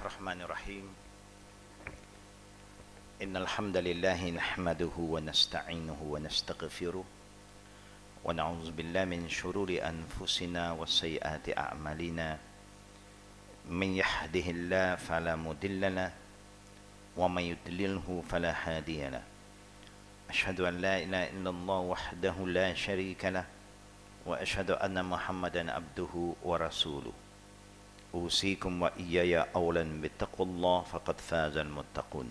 الرحمن الرحيم إن الحمد لله نحمده ونستعينه ونستغفره ونعوذ بالله من شرور أنفسنا وسيئات أعمالنا من يهده الله فلا مضل له ومن يضلله فلا هادي له أشهد أن لا إله إلا الله وحده لا شريك له وأشهد أن محمدا عبده ورسوله أوصيكم وإياي أولا بتقوى الله فقد فاز المتقون.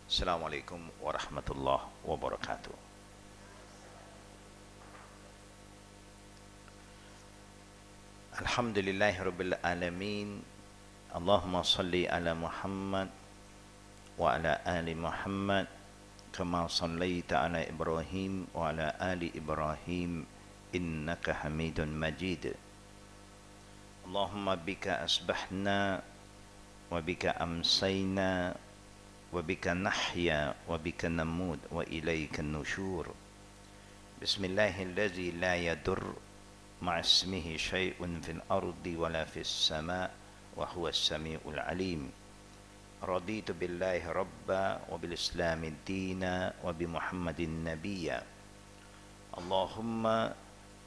السلام عليكم ورحمة الله وبركاته. الحمد لله رب العالمين. اللهم صل على محمد وعلى آل محمد كما صليت على إبراهيم وعلى آل إبراهيم إنك حميد مجيد. اللهم بك أصبحنا وبك أمسينا وبك نحيا وبك نموت وإليك النشور. بسم الله الذي لا يضر مع اسمه شيء في الأرض ولا في السماء وهو السميع العليم. رضيت بالله ربا وبالإسلام دينا وبمحمد نبيا. اللهم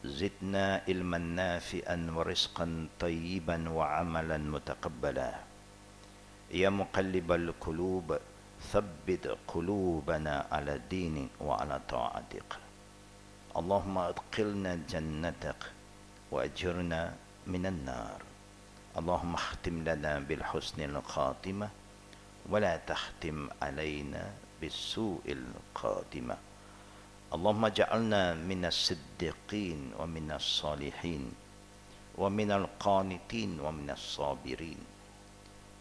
زدنا علما نافعا ورزقا طيبا وعملا متقبلا. يا مقلب القلوب ثبت قلوبنا على دينك وعلى طاعتك. اللهم ادخلنا جنتك وأجرنا من النار. اللهم اختم لنا بالحسن الخاتمة ولا تختم علينا بالسوء الخاتمة. اللهم اجعلنا من الصديقين ومن الصالحين ومن القانتين ومن الصابرين.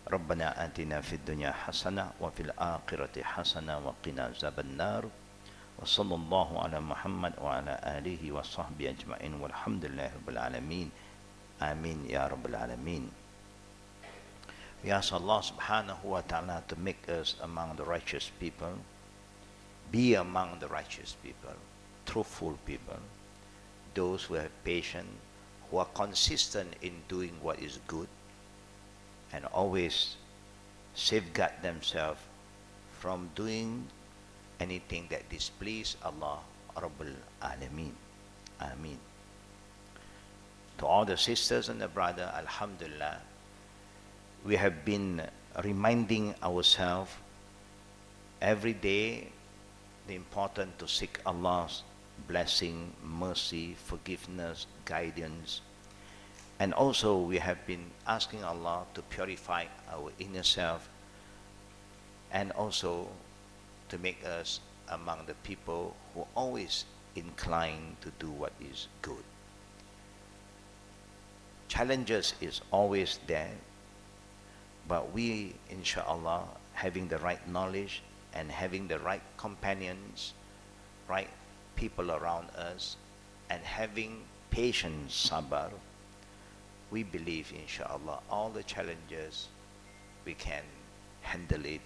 ربنا آتنا في الدنيا حسنة وفي الآخرة حسنة وقنا عذاب النار. وصلى الله على محمد وعلى آله وصحبه أجمعين والحمد لله رب العالمين. آمين يا رب العالمين. We ask Allah subhanahu wa ta'ala to make us among the righteous people, be among the righteous people, truthful people, those who are patient, who are consistent in doing what is good, and always safeguard themselves from doing anything that displeases Allah Rabbul Alameen. Ameen. To all the sisters and the brother, Alhamdulillah, we have been reminding ourselves every day the importance to seek Allah's blessing, mercy, forgiveness, guidance. And also we have been asking Allah to purify our inner self and also to make us among the people who always incline to do what is good. Challenges is always there, but we, inshallah, having the right knowledge and having the right companions, right people around us, and having patience, sabr, we believe, inshallah, all the challenges we can handle it,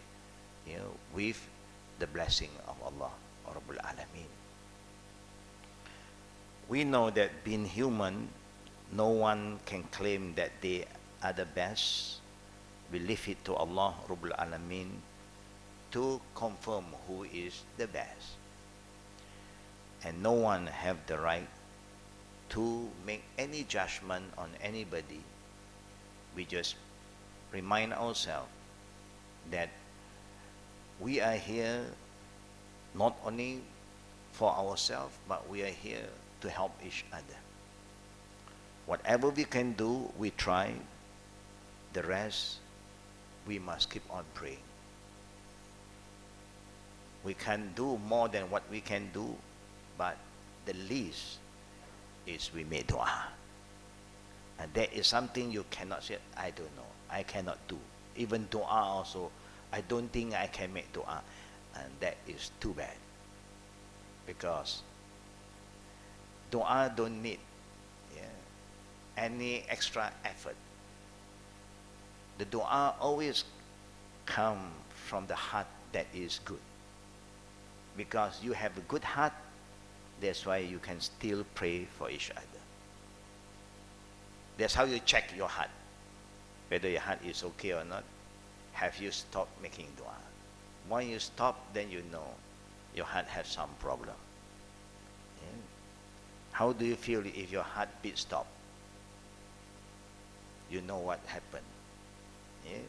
with the blessing of Allah Rabbul Alameen. We know that being human, no one can claim that they are the best. We leave it to Allah Rabbul Alameen to confirm who is the best. And no one have the right to make any judgment on anybody. We just remind ourselves that we are here not only for ourselves, but we are here to help each other. Whatever we can do, we try. The rest, we must keep on praying. We can do more than what we can do, but the least is we make dua. And that is something you cannot say, I don't know, I cannot do. Even dua also, I don't think I can make dua. And that is too bad. Because dua don't need any extra effort. The dua always come from the heart that is good. Because you have a good heart, that's why you can still pray for each other. That's how you check your heart. whether your heart is okay or not. Have you stopped making dua? When you stop, then you know your heart has some problem. Yeah. How do you feel if your heartbeat stop? You know what happened. Yeah.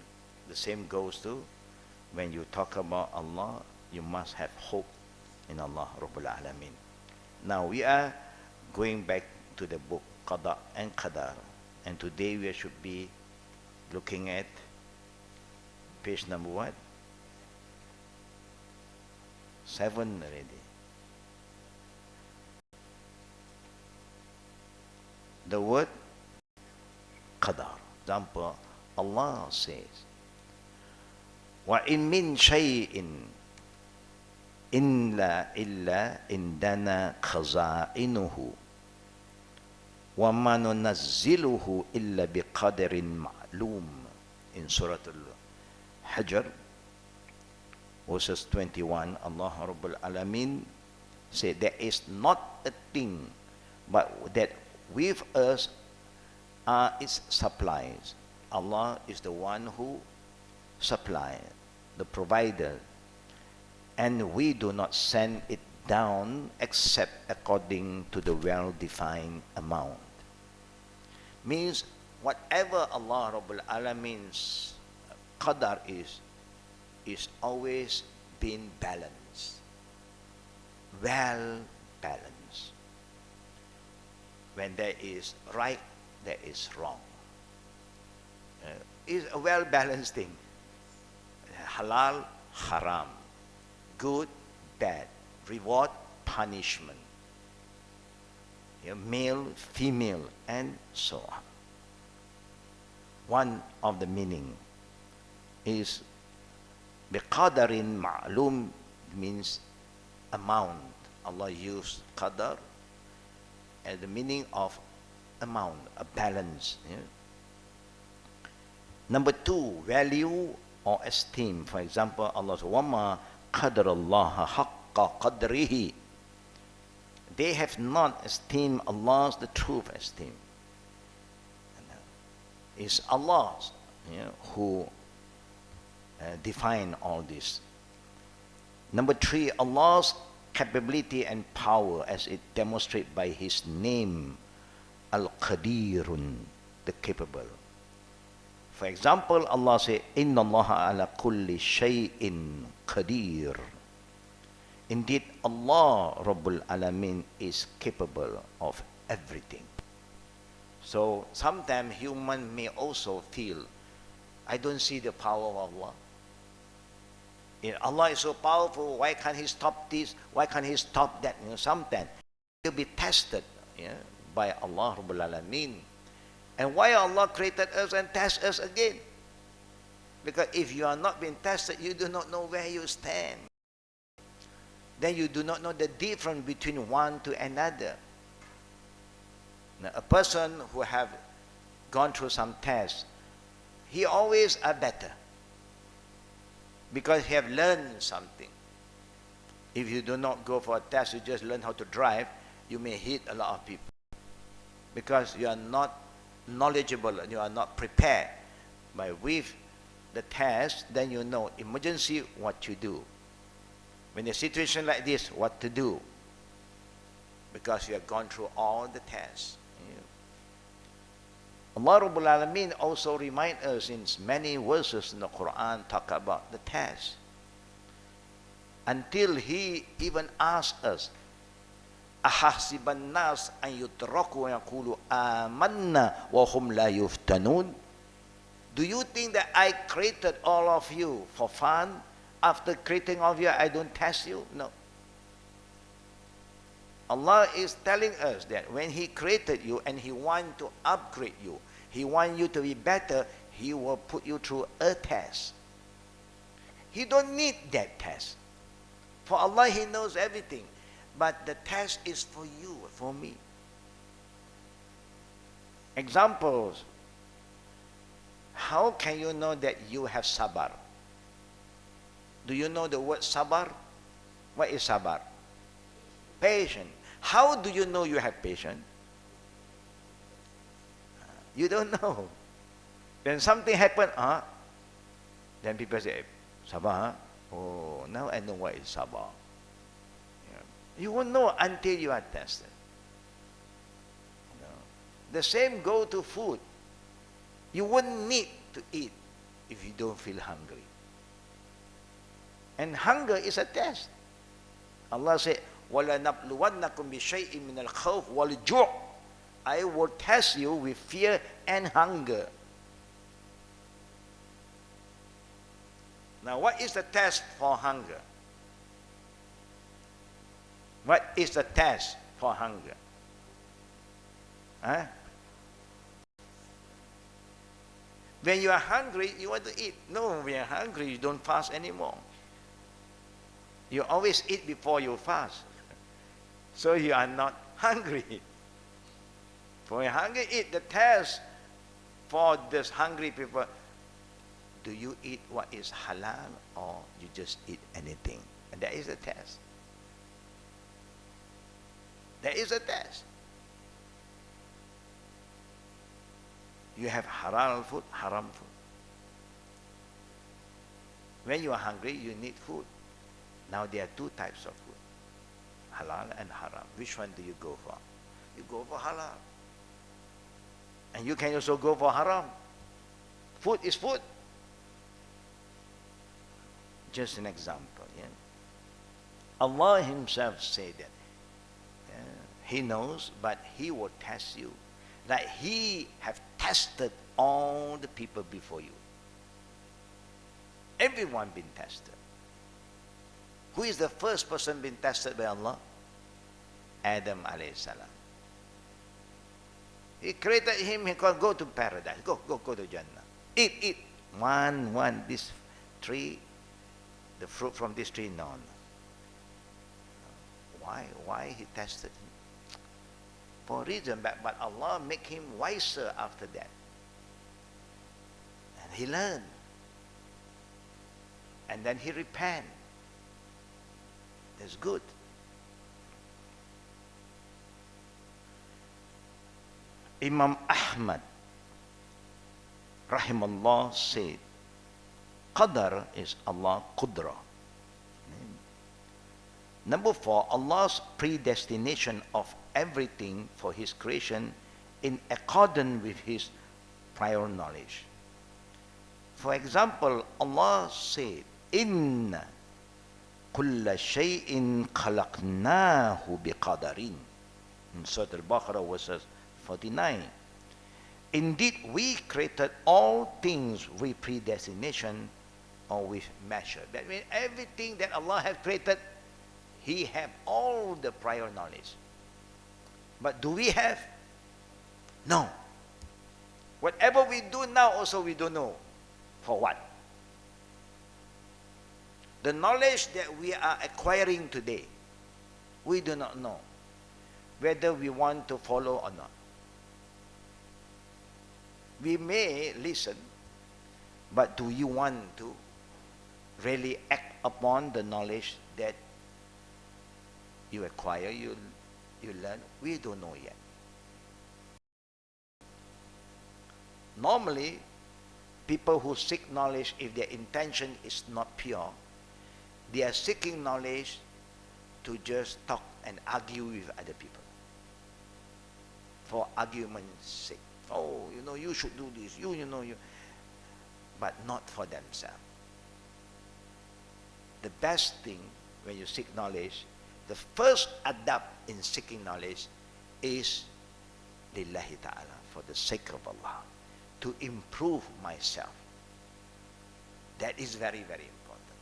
The same goes to when you talk about Allah, you must have hope in Allah Rabbul Alameen. Now we are going back to the book Qada and Qadar, and today we should be looking at page number what? 7 already. The word Qadar. Example, Allah says, وَإِن مِّن شَيْءٍ إِلَّا إِنْدَنَا خَزَائِنُهُ وَمَا نُنَزِّلُهُ إِلَّا بِقَدْرٍ مَعْلُومٍ. In Surah Al-Hajr, verses 21, Allah Rabbul Alameen said, there is not a thing but that with us are its supplies. Allah is the one who supplies, the provider, and we do not send it down except according to the well-defined amount. Means whatever Allah Rabbul Alameen's Qadar is always been balanced, well balanced. When there is right, there is wrong. It's a well balanced thing. Halal, haram, good, bad, reward, punishment, male, female, and so on. One of the meaning is biqadarin ma'lum, means amount. Allah used qadar as the meaning of amount, a balance. Number 2, value or esteem. For example, Allah says, وَمَا قَدْرَ اللَّهَ حَقَّ قَدْرِهِ. They have not esteemed Allah's the truth esteem. It's Allah who define all this. Number 3, Allah's capability and power as it demonstrated by His name, Al-Qadirun, the capable. For example, Allah says, Inna Allah ala kulli shay'in qadir. Indeed, Allah Rabbul Alameen is capable of everything. So sometimes human may also feel, I don't see the power of Allah. Allah is so powerful, why can't He stop this? Why can't He stop that? Sometimes you'll be tested by Allah Rabbul Alameen. And why Allah created us and test us again? Because if you are not being tested, you do not know where you stand. Then you do not know the difference between one to another. Now, a person who have gone through some tests, he always are better because he have learned something. If you do not go for a test, you just learn how to drive, you may hit a lot of people because you are not knowledgeable and you are not prepared. But with the test, then you know emergency what you do. When a situation like this, what to do, because you have gone through all the tests. Allah Rabbul Alameen also remind us in many verses in the Quran talk about the test. Until He even asked us, Ahasiban nas an yutraku yaqulu amanna wa hum la yuftanun. Do you think that I created all of you for fun? After creating all of you, I don't test you? No. Allah is telling us that when He created you and He wants to upgrade you, He wants you to be better, He will put you through a test. He don't need that test. For Allah, He knows everything. But the test is for you, for me. Examples. How can you know that you have sabar? Do you know the word sabar? What is sabar? Patient. How do you know you have patience? You don't know. When something happen, then people say, sabar, oh, now I know what is sabar. Yeah. You won't know until you are tested. The same go to food. You wouldn't need to eat if you don't feel hungry. And hunger is a test. Allah said, وَلَنَبْلُوَنَّكُمْ بِشَيْءٍ مِنَ الْخَوْفِ وَالْجُوعِ. I will test you with fear and hunger. Now, what is the test for hunger? What is the test for hunger? Huh? When you are hungry, you want to eat. No, when you are hungry, you don't fast anymore. You always eat before you fast. So you are not hungry. For your hungry, eat. The test for this hungry people, do you eat what is halal or you just eat anything? And that is the test. That is a test. You have halal food, haram food. When you are hungry, you need food. Now there are two types of food, halal and haram. Which one do you go for? You go for halal. And you can also go for haram. Food is food. Just an example. Yeah? Allah Himself said that He knows, but He will test you. Like He have tested all the people before you. Everyone been tested. Who is the first person being tested by Allah? Adam alayhi salam. He created him, he called, go to paradise. Go to Jannah. Eat. One, this tree, the fruit from this tree, no. Why he tested him? For a reason, but Allah make him wiser after that. And he learned. And then he repent. That's good. Imam Ahmad rahimallah said, Qadar is Allah Qudra. Number 4, Allah's predestination of everything for His creation in accordance with His prior knowledge. For example, Allah said, Inna kulla shay'in khalaqnahu biqadarin. In Surah Al-Baqarah verses 49. Indeed, we created all things with predestination or with measure. That means everything that Allah has created, He have all the prior knowledge. But do we have? No. Whatever we do now also we don't know. For what? The knowledge that we are acquiring today, we do not know whether we want to follow or not. We may listen, but do you want to really act upon the knowledge that you acquire, you learn? We don't know yet. Normally, people who seek knowledge, if their intention is not pure, they are seeking knowledge to just talk and argue with other people. For argument's sake. Oh, you should do this. You. But not for themselves. The best thing when you seek knowledge, the first adab in seeking knowledge is lillahi ta'ala, for the sake of Allah, to improve myself. That is very, very important.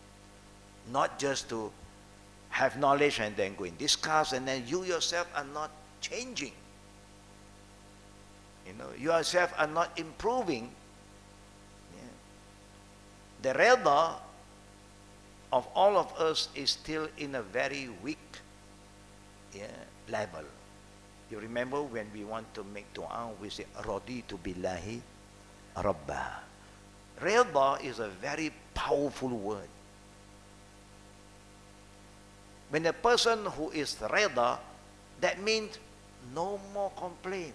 Not just to have knowledge and then go and discuss, and then you yourself are not changing. You yourself are not improving. Yeah. The rida of all of us is still in a very weak level. You remember when we want to make dua, we say, Raditu billahi Rabba. Rida is a very powerful word. When a person who is rida, that means no more complaint.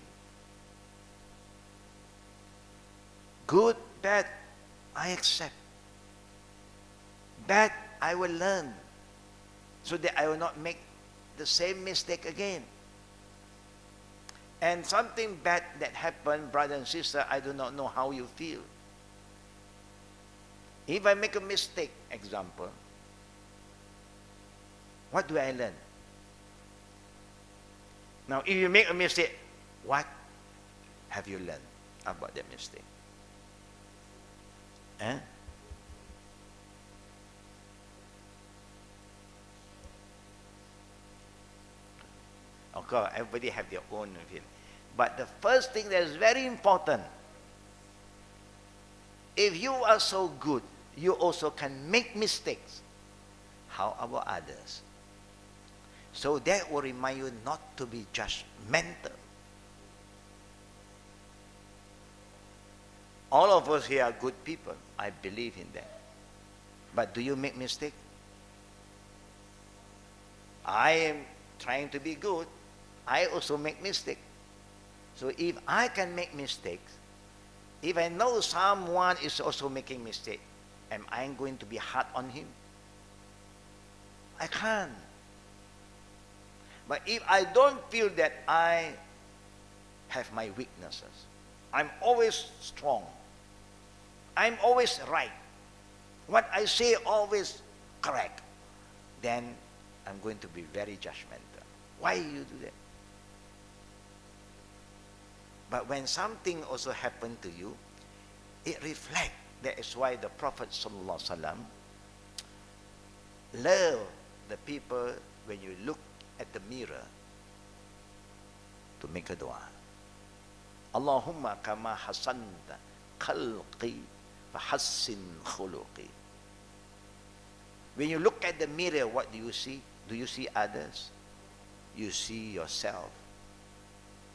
Good, bad, I accept. Bad, I will learn so that I will not make the same mistake again. And something bad that happened, brother and sister, I do not know how you feel. If I make a mistake, example, what do I learn? Now, if you make a mistake, what have you learned about that mistake? Eh? Of course, everybody have their own feeling. But the first thing that is very important, if you are so good, you also can make mistakes. How about others? So that will remind you not to be judgmental. All of us here are good people. I believe in that. But do you make mistakes? I am trying to be good. I also make mistakes. So if I can make mistakes, if I know someone is also making mistakes, am I going to be hard on him? I can't. But if I don't feel that I have my weaknesses, I'm always strong, I'm always right, what I say always correct, then I'm going to be very judgmental. Why you do that? But when something also happened to you, it reflects. That is why the Prophet ﷺ loved the people when you look at the mirror to make a dua. Allahumma kama hasanta khalqi fahassin khuluqi. When you look at the mirror, what do you see? Do you see others? You see yourself.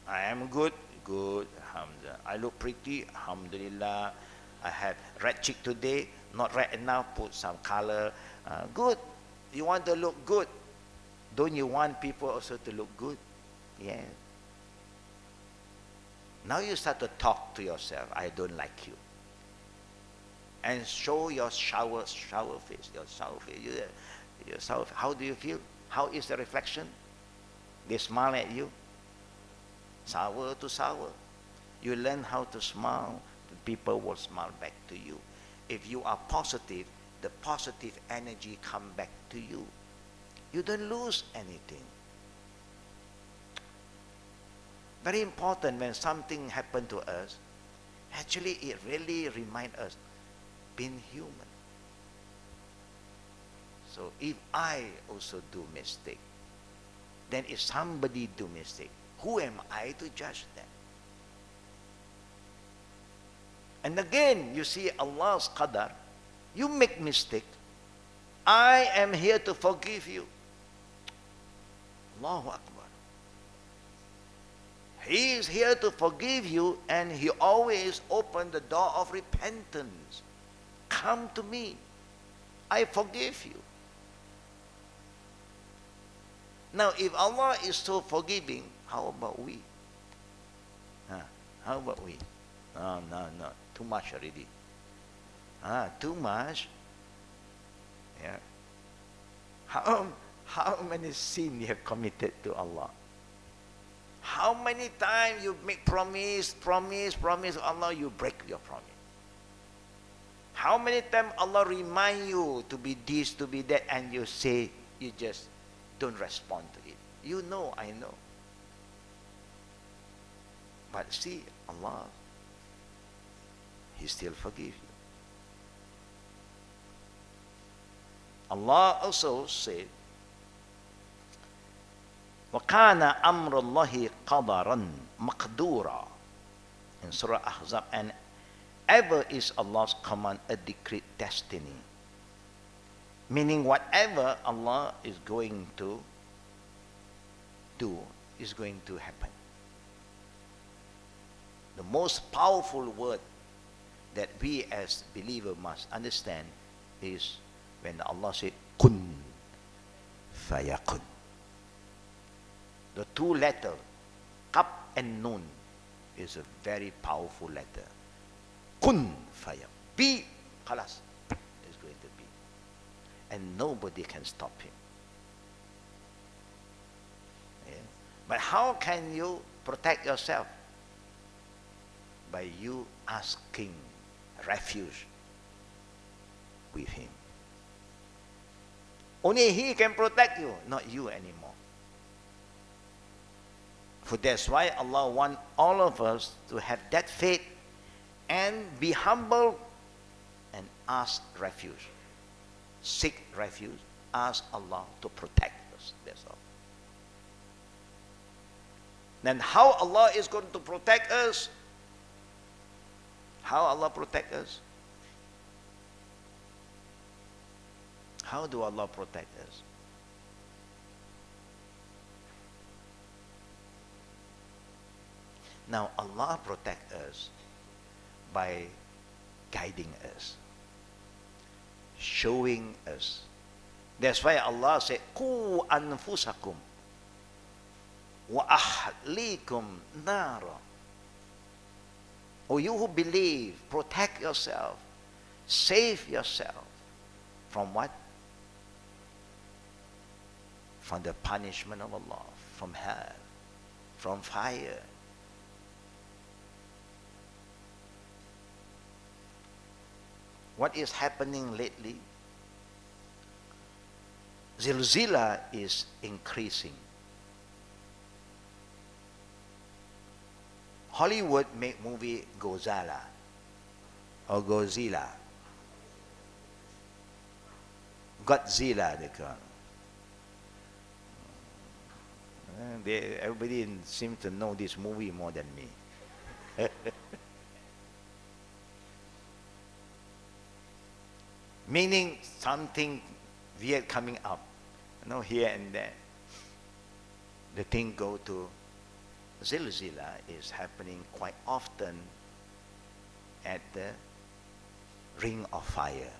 I am good, good, alhamdulillah. I look pretty, alhamdulillah. I have red cheek today, not red enough, put some color. Good. You want to look good. Don't you want people also to look good? Yeah. Now you start to talk to yourself, I don't like you. And show your shower face, your shower face. Your shower, how do you feel? How is the reflection? They smile at you. Sour to sour. You learn how to smile, the people will smile back to you. If you are positive, the positive energy come back to you. You don't lose anything. Very important when something happened to us, actually it really reminds us being human. So if I also do mistake, then if somebody do mistake, who am I to judge them? And again, you see Allah's Qadar, you make mistake, I am here to forgive you. Allahu Akbar. He is here to forgive you, and He always opened the door of repentance. Come to me. I forgive you. Now, if Allah is so forgiving, how about we? How about we? No. Too much already. Too much. Yeah. How many sins you have committed to Allah? How many times you make promise to Allah, you break your promise? How many times Allah remind you to be this, to be that, and you say, you just don't respond to it. You know, I know. But see, Allah, He still forgives you. Allah also said, وَكَانَ أَمْرُ اللَّهِ قَدَرًا مَقْدُورًا in Surah Ahzab, and ever is Allah's command a decreed destiny. Meaning whatever Allah is going to do is going to happen. The most powerful word that we as believers must understand is when Allah said, kun fayakun. The two letters, Kaf and Nun, is a very powerful letter. Kun fire. Be, khalas. It's going to be. And nobody can stop him. Yeah. But how can you protect yourself? By you asking refuge with him. Only he can protect you, not you anymore. For that's why Allah wants all of us to have that faith and be humble and ask refuge. Seek refuge. Ask Allah to protect us. That's all. Then how Allah is going to protect us? How Allah protect us? How do Allah protect us? Now Allah protect us by guiding us, showing us. That's why Allah said, "Qu anfusakum wa ahlikum nara." Oh, you who believe, protect yourself, save yourself from what? From the punishment of Allah, from hell, from fire. What is happening lately? Zilzila is increasing. Hollywood make movie Godzilla or Godzilla. Godzilla they call it. Everybody seems to know this movie more than me. Meaning something weird coming up, here and there. The thing go to Zilzila is happening quite often at the ring of fire.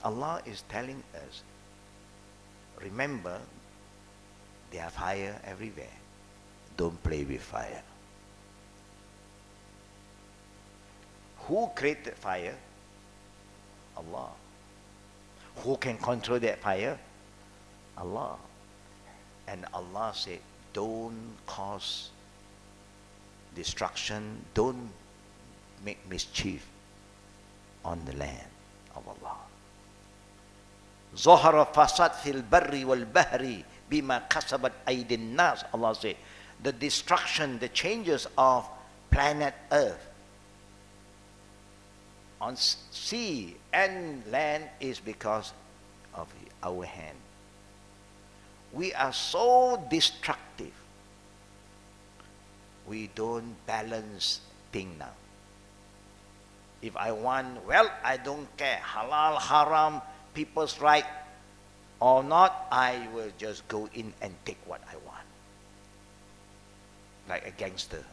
Allah is telling us, remember, there are fire everywhere. Don't play with fire. Who created fire? Allah. Who can control that fire? Allah. And Allah said, don't cause destruction, don't make mischief on the land of Allah. ظهر فساد في البر والبحر بما كسبت أيدي الناس. Allah said, the destruction, the changes of planet Earth on sea and land is because of our hand. We are so destructive. We don't balance things now. If I want, well, I don't care. Halal, haram, people's right or not, I will just go in and take what I want. Like a gangster.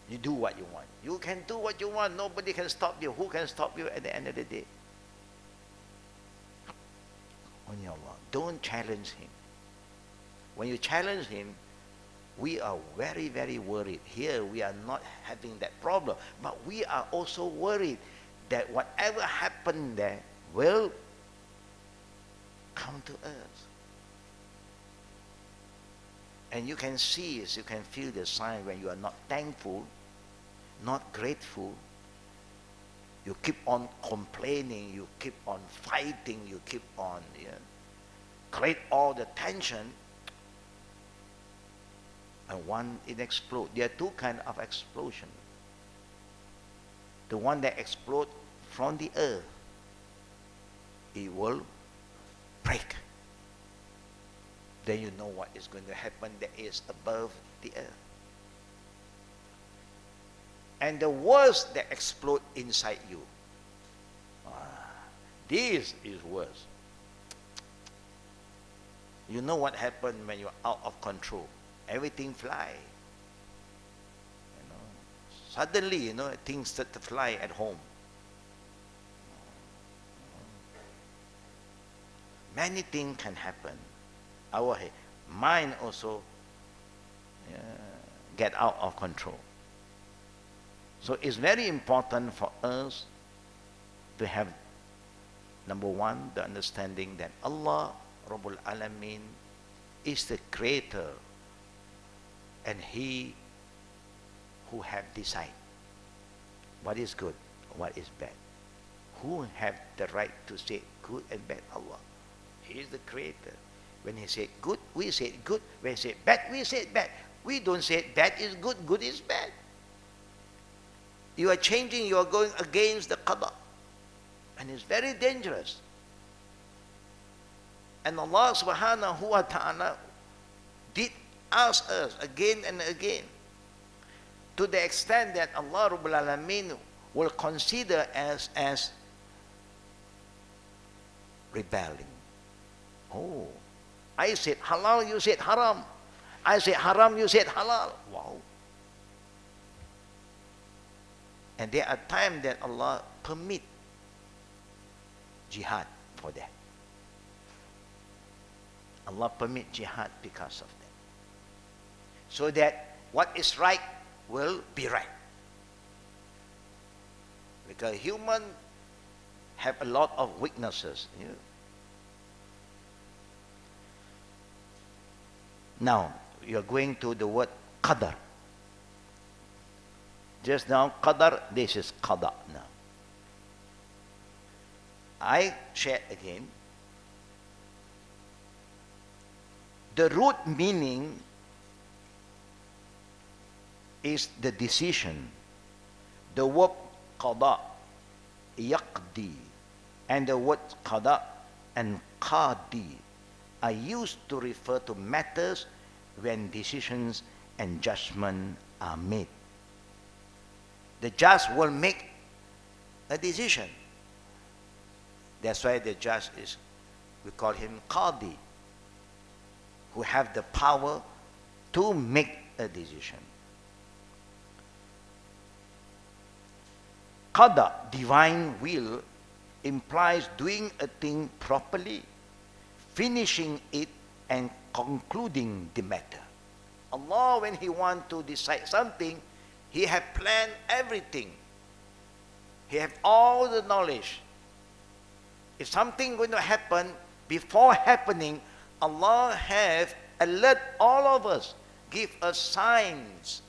You do what you want. You can do what you want. Nobody can stop you. Who can stop you at the end of the day? Only Allah. Don't challenge him. When you challenge him, we are very, very worried. Here we are not having that problem. But we are also worried that whatever happened there will come to us. And you can see, you can feel the sign when you are not thankful, not grateful. You keep on complaining, you keep on fighting, you keep on create all the tension. And one, it explodes. There are two kinds of explosion. The one that explodes from the earth, it will break. Then you know what is going to happen that is above the earth. And the worst that explode inside you. This is worse. You know what happened when you're out of control. Everything fly. Suddenly, things start to fly at home. Many things can happen. Our mind also get out of control. So it's very important for us to have, number one, the understanding that Allah Rabbul Alameen is the creator and He who have decided what is good, what is bad. Who have the right to say good and bad? Allah. He is the creator. When He said good, we say good. When He said bad, we say bad. We don't say bad is good, good is bad. You are changing, you are going against the Qadar. And it's very dangerous. And Allah subhanahu wa ta'ala did ask us again and again, to the extent that Allah Rabbul Alameen will consider us as rebelling. Oh, I said halal, you said haram. I said haram, you said halal. Wow. And there are times that Allah permit jihad for that. Allah permit jihad because of that. So that what is right will be right. Because human have a lot of weaknesses. You know? Now, you're going to the word Qadr. Just now, Qadar, this is Qada now. I share again. The root meaning is the decision. The word Qada, Yaqdi, and the word Qada and Qadi are used to refer to matters when decisions and judgment are made. The judge will make a decision. That's why the judge is, we call him Qadi, who have the power to make a decision. Qada, divine will, implies doing a thing properly, finishing it and concluding the matter. Allah, when He wants to decide something, He have planned everything. He have all the knowledge. If something going to happen, before happening, Allah have alert all of us, give us signs,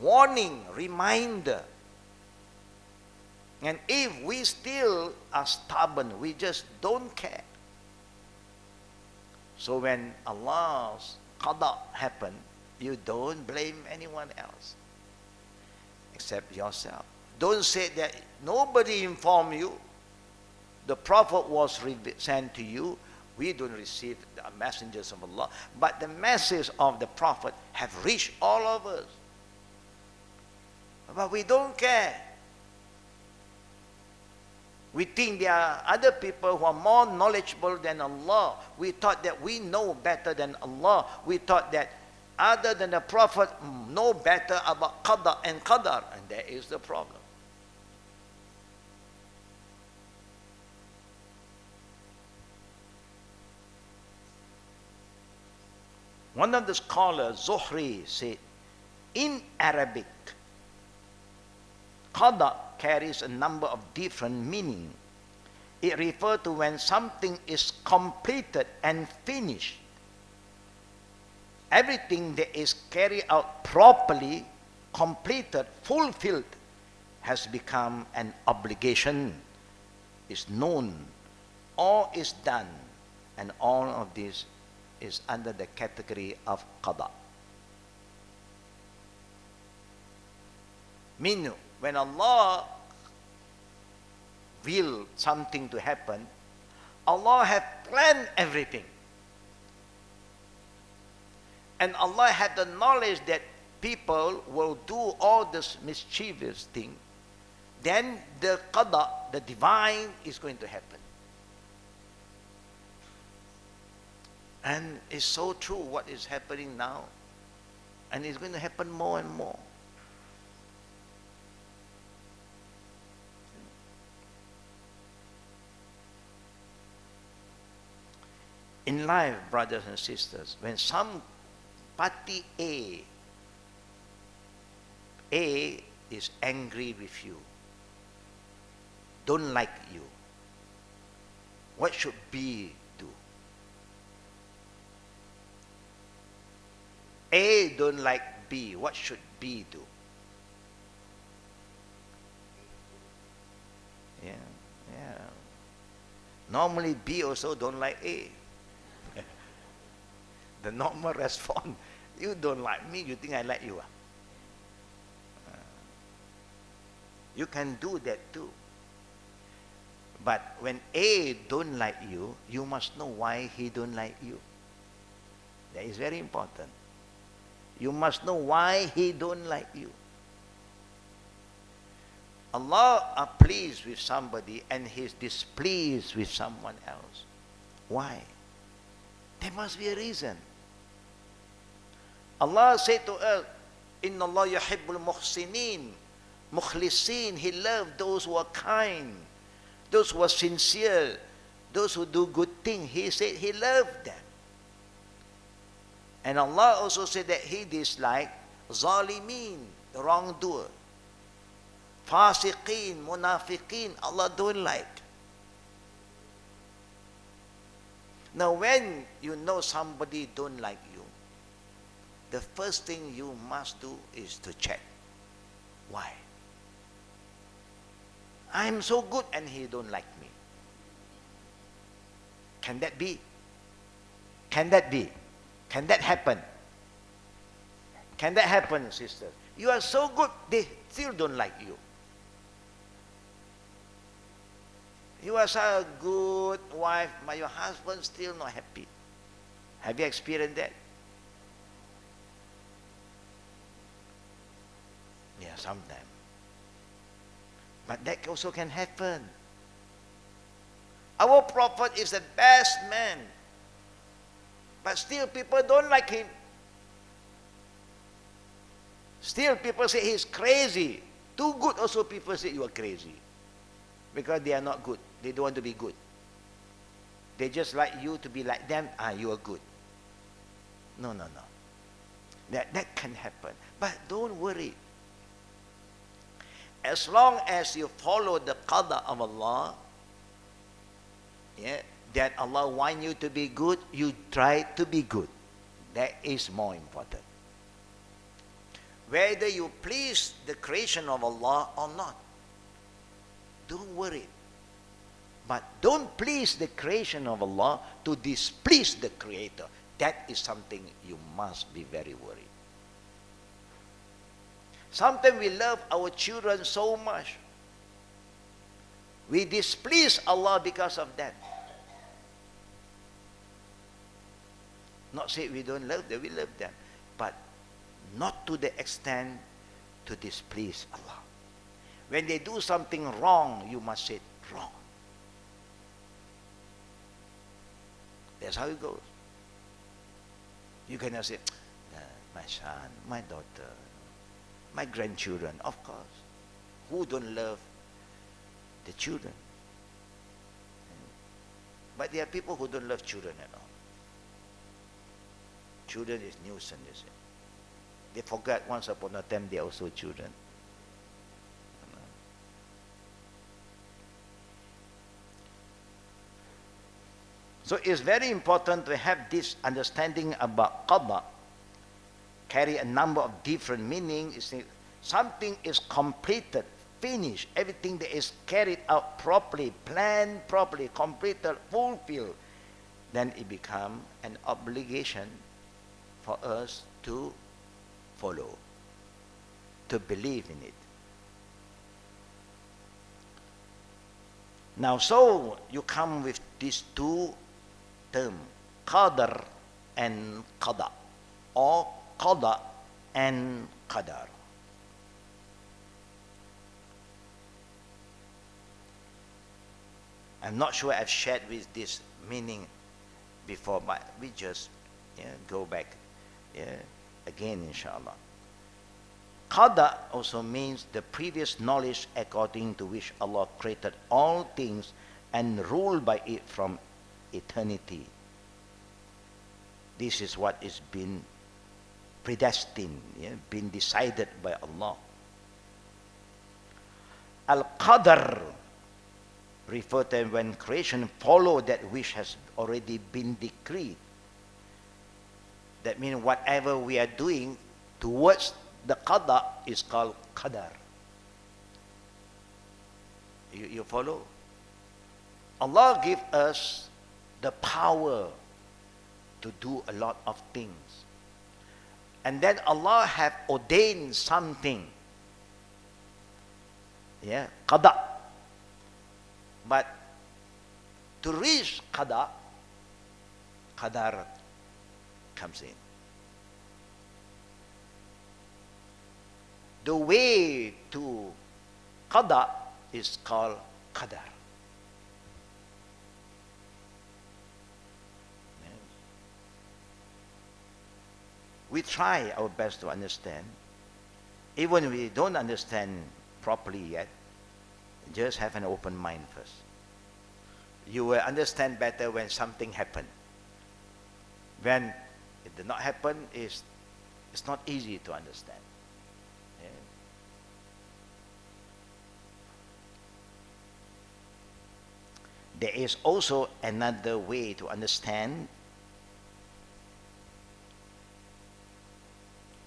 warning, reminder. And if we still are stubborn, we just don't care. So when Allah's Qada happen, you don't blame anyone else except yourself. Don't say that nobody informed you. The Prophet was sent to you. We don't receive the messengers of Allah. But the message of the Prophet have reached all of us. But we don't care. We think there are other people who are more knowledgeable than Allah. We thought that we know better than Allah. We thought that other than the Prophet know better about Qada and Qadar. And that is the problem. One of the scholars, Zuhri, said, in Arabic, Qada carries a number of different meanings. It refers to when something is completed and finished. Everything that is carried out properly, completed, fulfilled, has become an obligation, is known, all is done, and all of this is under the category of Qada. Meaning, when Allah will something to happen, Allah has planned everything. And Allah had the knowledge that people will do all this mischievous thing. Then the Qada, the divine, is going to happen. And it's so true what is happening now. And it's going to happen more and more. In life, brothers and sisters, when some party A A is angry with you, don't like you. What should B do? A don't like B. What should B do? Yeah, yeah. Normally B also don't like A. The normal response, you don't like me, you think I like you? You can do that too. But when A don't like you, you must know why he don't like you. That is very important. You must know why he don't like you. Allah are pleased with somebody and He is displeased with someone else. Why? There must be a reason. Allah said to us, Inna Allah yuhibbul muhsinin, mukhlisin. He loves those who are kind, those who are sincere, those who do good things. He said He loved them. And Allah also said that He disliked zalimin, the wrongdoer. Fasiqeen, munafiqeen, Allah don't like. Now when you know somebody don't like you, the first thing you must do is to check. Why? I'm so good and he don't like me. Can that be? Can that be? Can that happen? Can that happen, sister? You are so good, they still don't like you. You are such a good wife, but your husband still not happy. Have you experienced that? Yeah, sometimes. But that also can happen. Our prophet is the best man, but still people don't like him. Still people say he's crazy. Too good also people say you are crazy. Because they are not good. They don't want to be good. They just like you to be like them. You are good. No. That can happen. But don't worry. As long as you follow the Qada of Allah, that Allah wants you to be good, you try to be good. That is more important. Whether you please the creation of Allah or not, don't worry. But don't please the creation of Allah to displease the Creator. That is something you must be very worried. Sometimes we love our children so much. We displease Allah because of that. Not say we don't love them, we love them. But not to the extent to displease Allah. When they do something wrong, you must say wrong. That's how it goes. You cannot say, my son, my daughter, my grandchildren, of course. Who don't love the children? But there are people who don't love children at all. Children is nuisance, you see. They forgot once upon a time they are also children. So it's very important to have this understanding about Qada. Carry a number of different meanings. Something is completed, finished. Everything that is carried out properly, planned properly, completed, fulfilled. Then it becomes an obligation for us to follow, to believe in it. Now, so you come with these two terms, Qadr and Qada, or Qada and Qadar. I'm not sure I've shared with this meaning before, but we just go back again, inshallah. Qada also means the previous knowledge according to which Allah created all things and ruled by it from eternity. This is what is been predestined, been decided by Allah. Al-Qadr refer to when creation follow that which has already been decreed. That means whatever we are doing towards the Qada is called Qadar. You follow? Allah give us the power to do a lot of things. And then Allah have ordained something. Yeah, Qada. But to reach Qada, Qadar comes in. The way to Qada is called Qadar. We try our best to understand. Even if we don't understand properly yet, just have an open mind first. You will understand better when something happens. When it did not happen, it's not easy to understand. Yeah. There is also another way to understand.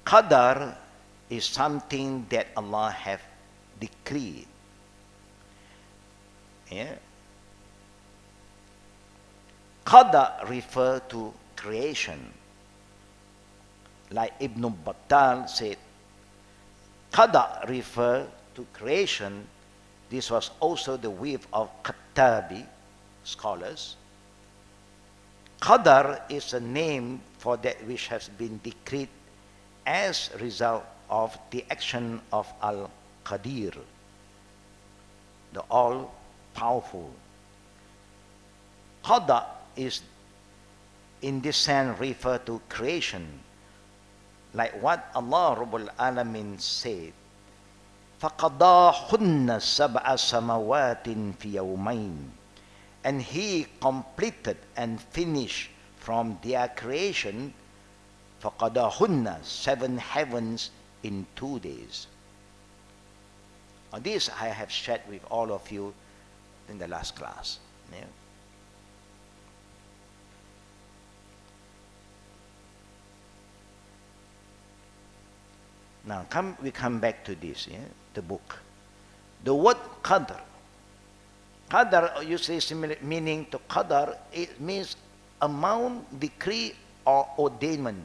Qadar is something that Allah have decreed. Yeah. Qada refer to creation. Like Ibn Battal said, Qada refer to creation. This was also the view of Khattabi scholars. Qadar is a name for that which has been decreed as a result of the action of Al-Qadir, the all-powerful. Qada is in this sense refer to creation, like what Allah Rabbul Alamin said, فَقَضَاهُنَّ سَبْعَ سَمَوَاتٍ فِي يَوْمَيْنِ, and He completed and finished from their creation فَقَضَاهُنَّ 7 heavens in 2 days. Now this I have shared with all of you in the last class. Yeah. Now we come back to this, yeah, the book. The word Qadr. Qadr, you say similar meaning to Qadar, it means amount, decree, or ordainment.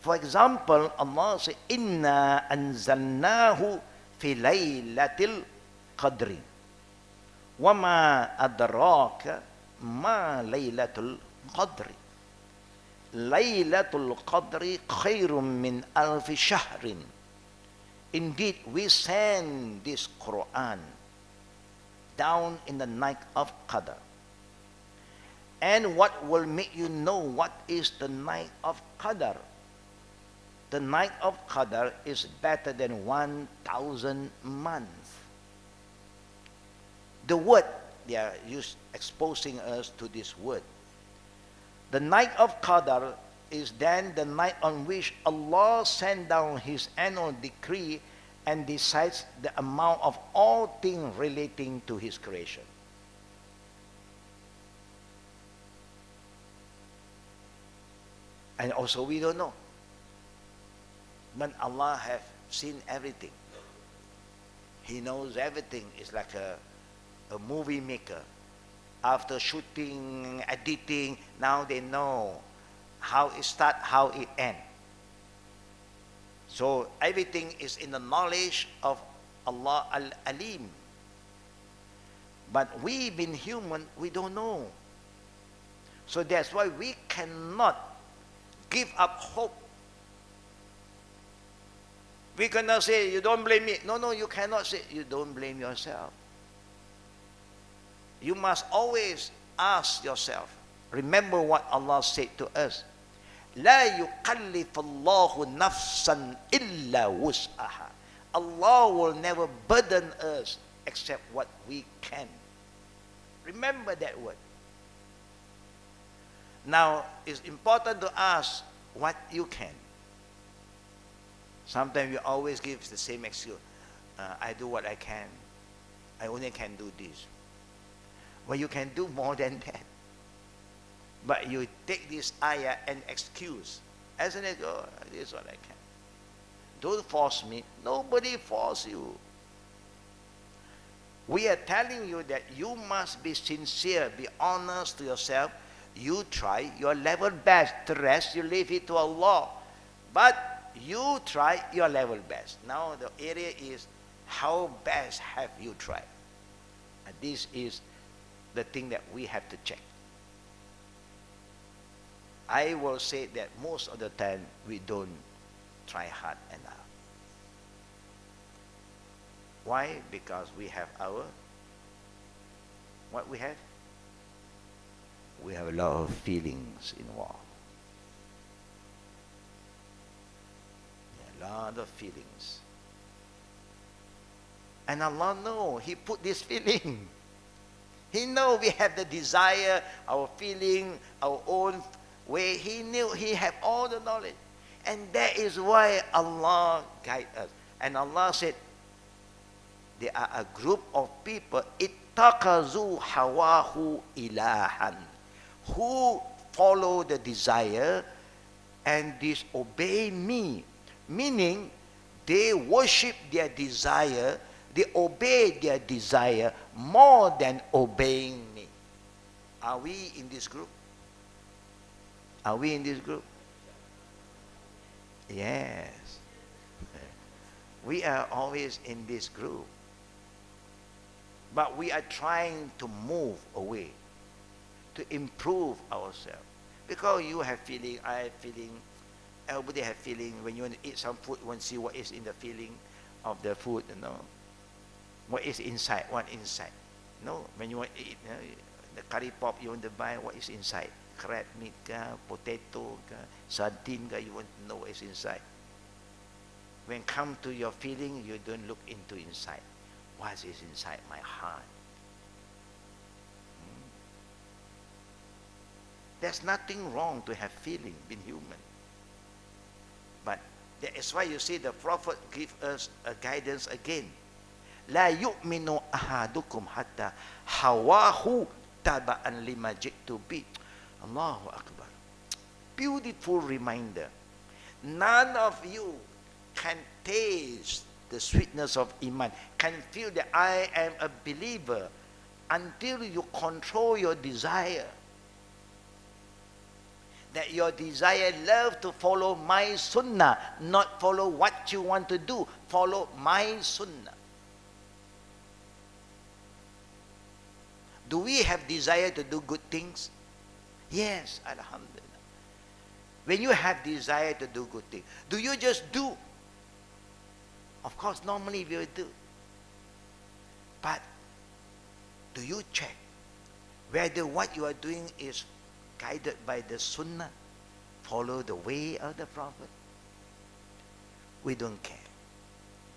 For example, Allah says, Inna anzalnahu fi laylatil qadri. Wama adraka ma laylatul qadri. Laylatul Qadri khairun min alfi shahrin. Indeed, we send this Quran down in the night of Qadr. And what will make you know what is the night of Qadr? The night of Qadr is better than 1,000 months. The word, they are exposing us to this word. The night of Qadr is then the night on which Allah sent down His annual decree and decides the amount of all things relating to His creation. And also we don't know. But Allah have seen everything. He knows everything. It's like a movie maker. After shooting, editing, now they know how it starts, how it ends. So everything is in the knowledge of Allah Al-Alim. But we being human, we don't know. So that's why we cannot give up hope. We cannot say, you don't blame me. No, you cannot say, you don't blame yourself. You must always ask yourself. Remember what Allah said to us. لا يكلف الله نفسا إلا وسعها. Allah will never burden us except what we can. Remember that word. Now, it's important to ask what you can. Sometimes we always give the same excuse. I do what I can. I only can do this. Well, you can do more than that. But you take this ayah and excuse. As an ego, this is what I can. Don't force me. Nobody force you. We are telling you that you must be sincere, be honest to yourself. You try your level best. The rest, you leave it to Allah. But you try your level best. Now the area is, how best have you tried? And this is the thing that we have to check. I will say that most of the time we don't try hard enough. Why? Because we have what we have? We have a lot of feelings involved. A lot of feelings. And Allah knows, He put this feeling. He knows we have the desire, our feeling, our own way. He knew, He have all the knowledge. And that is why Allah guide us. And Allah said, there are a group of people, ittakazu hawahu ilahan, who follow the desire and disobey me. Meaning, they worship their desire, they obey their desire more than obeying me. Are we in this group? Are we in this group? Yes. We are always in this group. But we are trying to move away, to improve ourselves. Because you have feeling, I have feeling, everybody have feeling. When you want to eat some food, you want to see what is in the feeling of the food, you know. What is inside, what inside. No, when you want to eat, you know, the curry pop, you want to buy what is inside. Crab meat, potato, sardine, you want to know what is inside. When come to your feeling, you don't look into inside. What is inside my heart? There's nothing wrong to have feeling, being human. But that is why you see the Prophet give us a guidance again. La yu'minu ahadukum hatta hawahu taba'an lima ji'tu bi. Allahu Akbar. Beautiful reminder. None of you can taste the sweetness of Iman, can feel that I am a believer until you control your desire. That your desire love to follow my sunnah, not follow what you want to do, follow my sunnah. Do we have desire to do good things? Yes, alhamdulillah. When you have desire to do good things, do you just do? Of course, normally we will do. But do you check whether what you are doing is guided by the sunnah, follow the way of the Prophet? We don't care.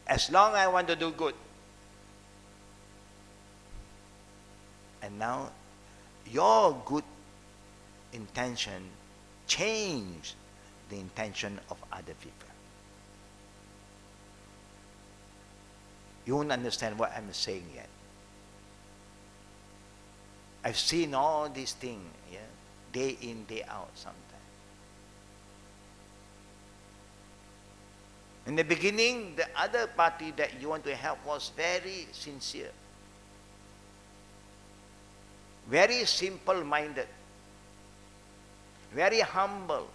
As long as I want to do good. And now, your good intention change the intention of other people. You won't understand what I'm saying yet. I've seen all these things, yeah, day in, day out sometimes. In the beginning, the other party that you want to help was very sincere, very simple-minded, very humble.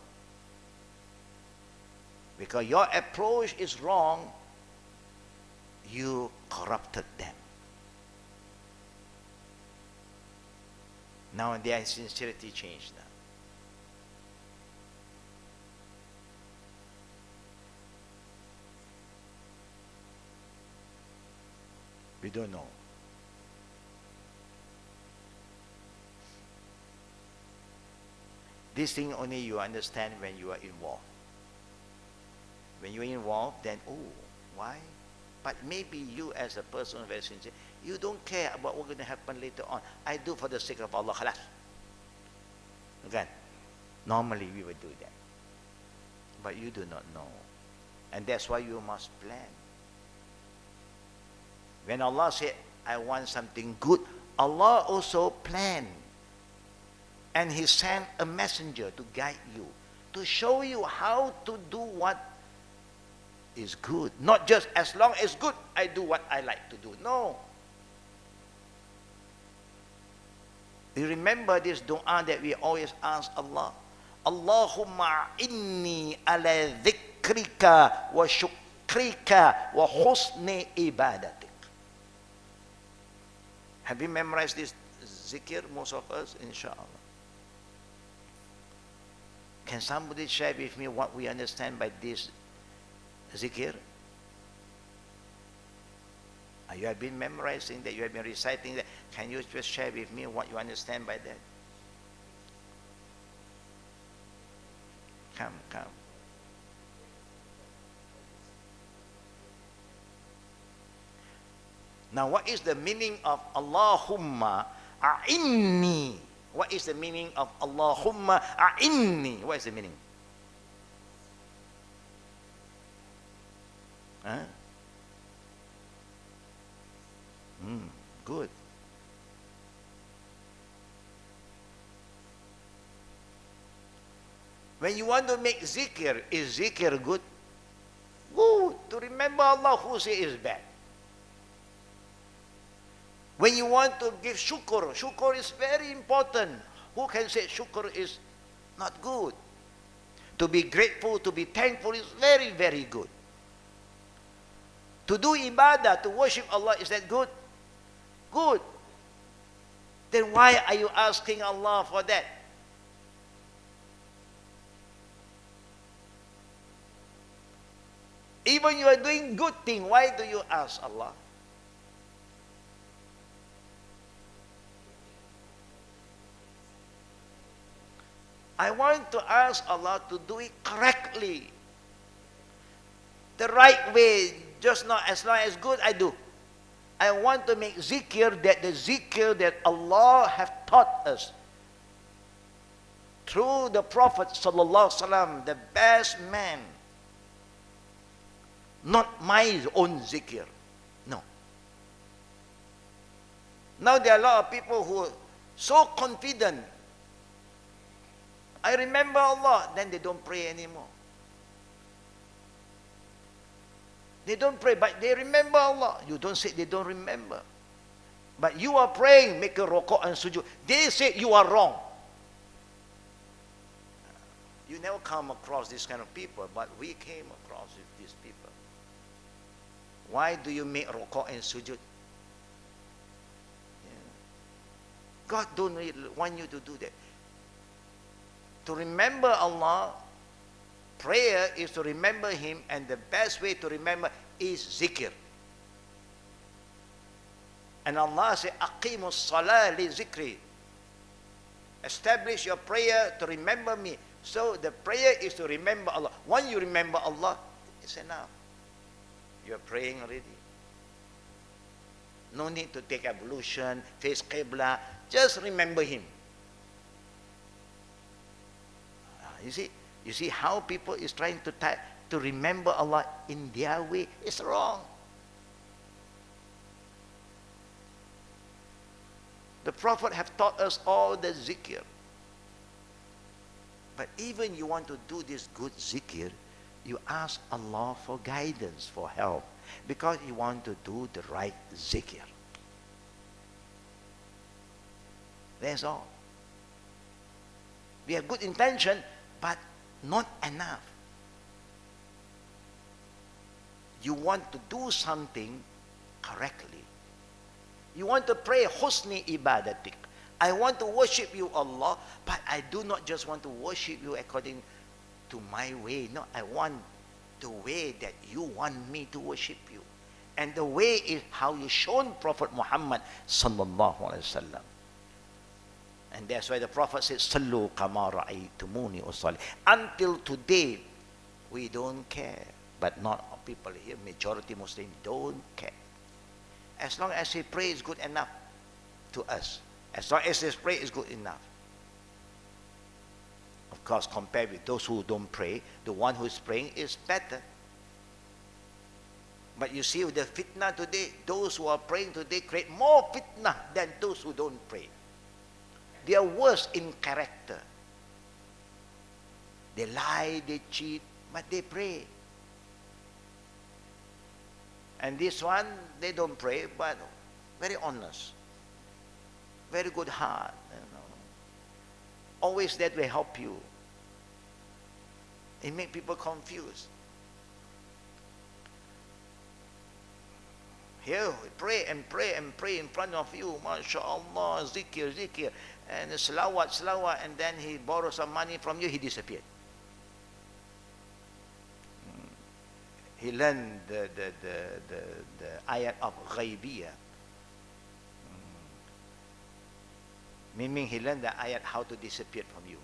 Because your approach is wrong, you corrupted them. Now their sincerity changed now. We don't know. This thing only you understand when you are involved. When you're involved, then, oh, why? But maybe you as a person very sincere, you don't care about what's going to happen later on. I do for the sake of Allah, khalas. Again, normally we would do that. But you do not know. And that's why you must plan. When Allah said, I want something good, Allah also planned. And He sent a messenger to guide you, to show you how to do what is good. Not just as long as good, I do what I like to do. No. You remember this dua that we always ask Allah. Allahumma inni ala dhikrika wa shukrika wa husni ibadatik. Have you memorized this zikr, most of us? Inshallah. Can somebody share with me what we understand by this zikr? You have been memorizing that, you have been reciting that. Can you just share with me what you understand by that? Come. Now, what is the meaning of Allahumma a'inni? What is the meaning of Allahumma a'inni? What is the meaning? Huh? Good. When you want to make zikr, is zikr good? Good. To remember Allah, who say is bad? When you want to give shukr, shukr is very important. Who can say shukr is not good? To be grateful, to be thankful is very, very good. To do ibadah, to worship Allah, is that good? Good. Then why are you asking Allah for that? Even you are doing good thing, why do you ask Allah? I want to ask Allah to do it correctly. The right way, just not as long as good I do. I want to make zikr, that the zikr that Allah have taught us through the Prophet sallallahu alaihi wasallam, the best man. Not my own zikr. No. Now there are a lot of people who are so confident. I remember Allah, then they don't pray anymore. They don't pray, but they remember Allah. You don't say they don't remember. But you are praying, make a rukuk and sujud. They say you are wrong. You never come across this kind of people, but we came across with these people. Why do you make rukuk and sujud? God don't really want you to do that. To remember Allah, prayer is to remember Him, and the best way to remember is zikr. And Allah said, "Aqimus salah li zikri." Establish your prayer to remember me. So the prayer is to remember Allah. Once you remember Allah, it's enough. You are praying already. No need to take ablution, face qibla. Just remember Him. You see how people is trying to remember Allah in their way. It's wrong. The Prophet have taught us all the zikr. But even you want to do this good zikr, you ask Allah for guidance, for help, because you want to do the right zikr. That's all. We have good intention, but not enough. You want to do something correctly. You want to pray husni ibadatik. I want to worship you, Allah, but I do not just want to worship you according to my way. No, I want the way that you want me to worship you. And the way is how you shown Prophet Muhammad sallallahu alaihi wasallam. And that's why the Prophet said, "Sallu kama ra'aytumuni usalli." Until today, we don't care. But not people here, majority Muslim don't care. As long as he prays is good enough to us. As long as his prayer is good enough. Of course, compared with those who don't pray, the one who is praying is better. But you see, with the fitna today, those who are praying today create more fitna than those who don't pray. They are worse in character. They lie, they cheat, but they pray. And this one, they don't pray, but very honest. Very good heart. Always that will help you. It makes people confused. Here, we pray and pray and pray in front of you. MashaAllah, zikir, zikir. And salawat, salawat. And then he borrows some money from you, he disappeared. He learned the ayat of ghaibiyah. Meaning he learned the ayat how to disappear from you.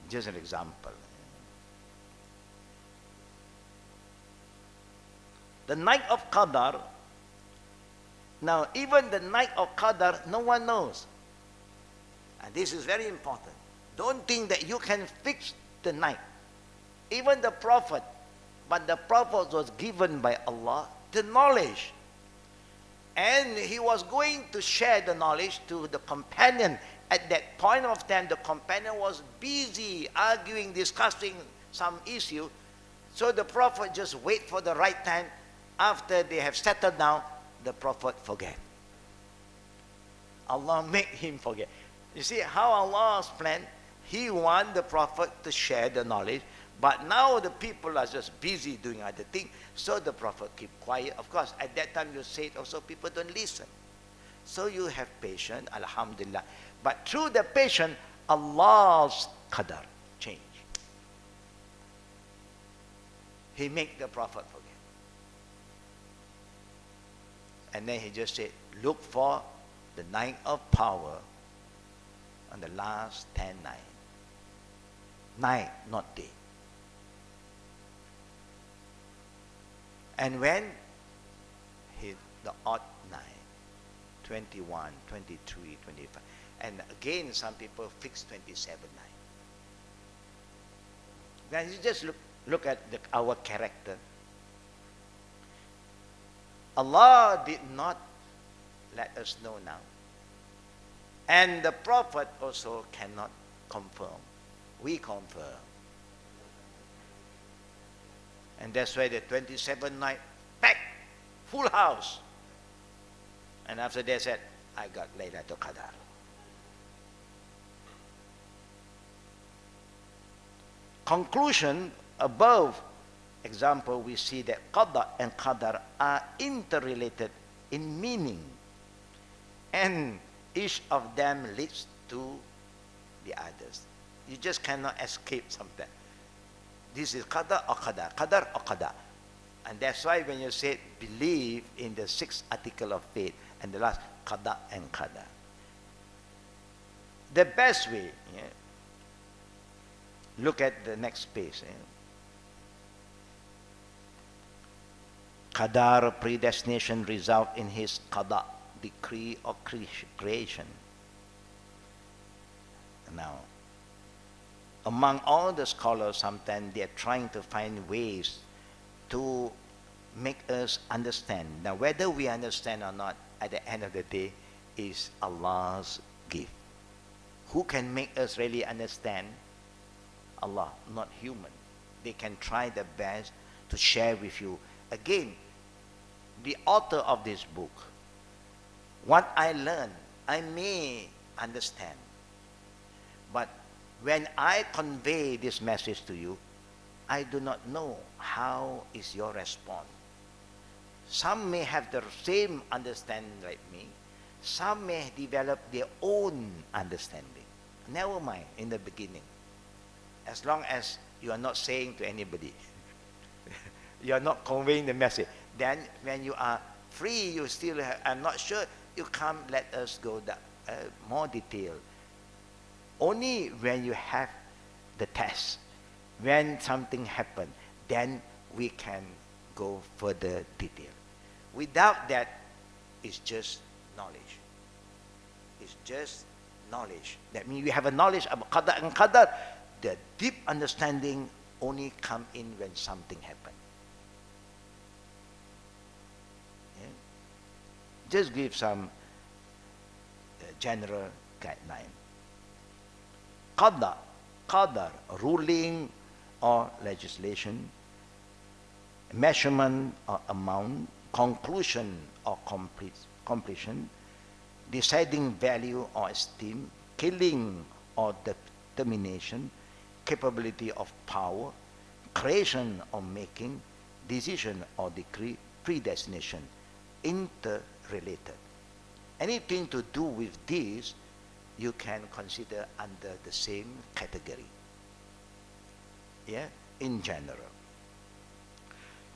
Just an example. The night of Qadar. Now, even the night of Qadar, no one knows. And this is very important. Don't think that you can fix the night. Even the Prophet, but the Prophet was given by Allah the knowledge. And he was going to share the knowledge to the companion. At that point of time, the companion was busy arguing, discussing some issue. So the Prophet just wait for the right time. After they have settled down, the Prophet forget. Allah make him forget. You see how Allah's plan? He want the Prophet to share the knowledge, but now the people are just busy doing other things. So the Prophet keep quiet. Of course, at that time you say it also, people don't listen. So you have patience, alhamdulillah. But through the patience, Allah's Qadar change. He make the Prophet forget. And then he just said, look for the night of power on the last 10 nights. Night, not day. And when hit the odd night, 21, 23, 25. And again, some people fix 27 nights. Now you just look at our character. Allah did not let us know now. And the Prophet also cannot confirm. We confirm. And that's why the 27th night, packed, full house. And after they said, I got Laylatul Qadar. Conclusion, above example, we see that Qada and Qadar are interrelated in meaning. And each of them leads to the others. You just cannot escape something. This is Qada or Qadar, Qadar or Qada. And that's why when you say believe in the 6th article of faith and the last Qada and Qadar. The best way, look at the next page. Qadar, predestination, result in his Qada, decree or creation. Now, among all the scholars, sometimes they are trying to find ways to make us understand. Now, whether we understand or not, at the end of the day, is Allah's gift. Who can make us really understand? Allah, not human. They can try their best to share with you. Again, the author of this book, what I learned, I may understand. But when I convey this message to you, I do not know how is your response. Some may have the same understanding like me. Some may develop their own understanding. Never mind in the beginning. As long as you are not saying to anybody, you are not conveying the message. Then when you are free, you still have, I'm not sure, you come, let us go more detail. Only when you have the test, when something happens, then we can go further detail. Without that, it's just knowledge. It's just knowledge. That means we have a knowledge about Qada and Qadar. The deep understanding only come in when something happens. Yeah? Just give some general guideline. Qada, Qadar, ruling or legislation, measurement or amount, conclusion or completion, deciding value or esteem, killing or determination, capability of power, creation or making, decision or decree, predestination, interrelated. Anything to do with this, you can consider under the same category. Yeah, in general.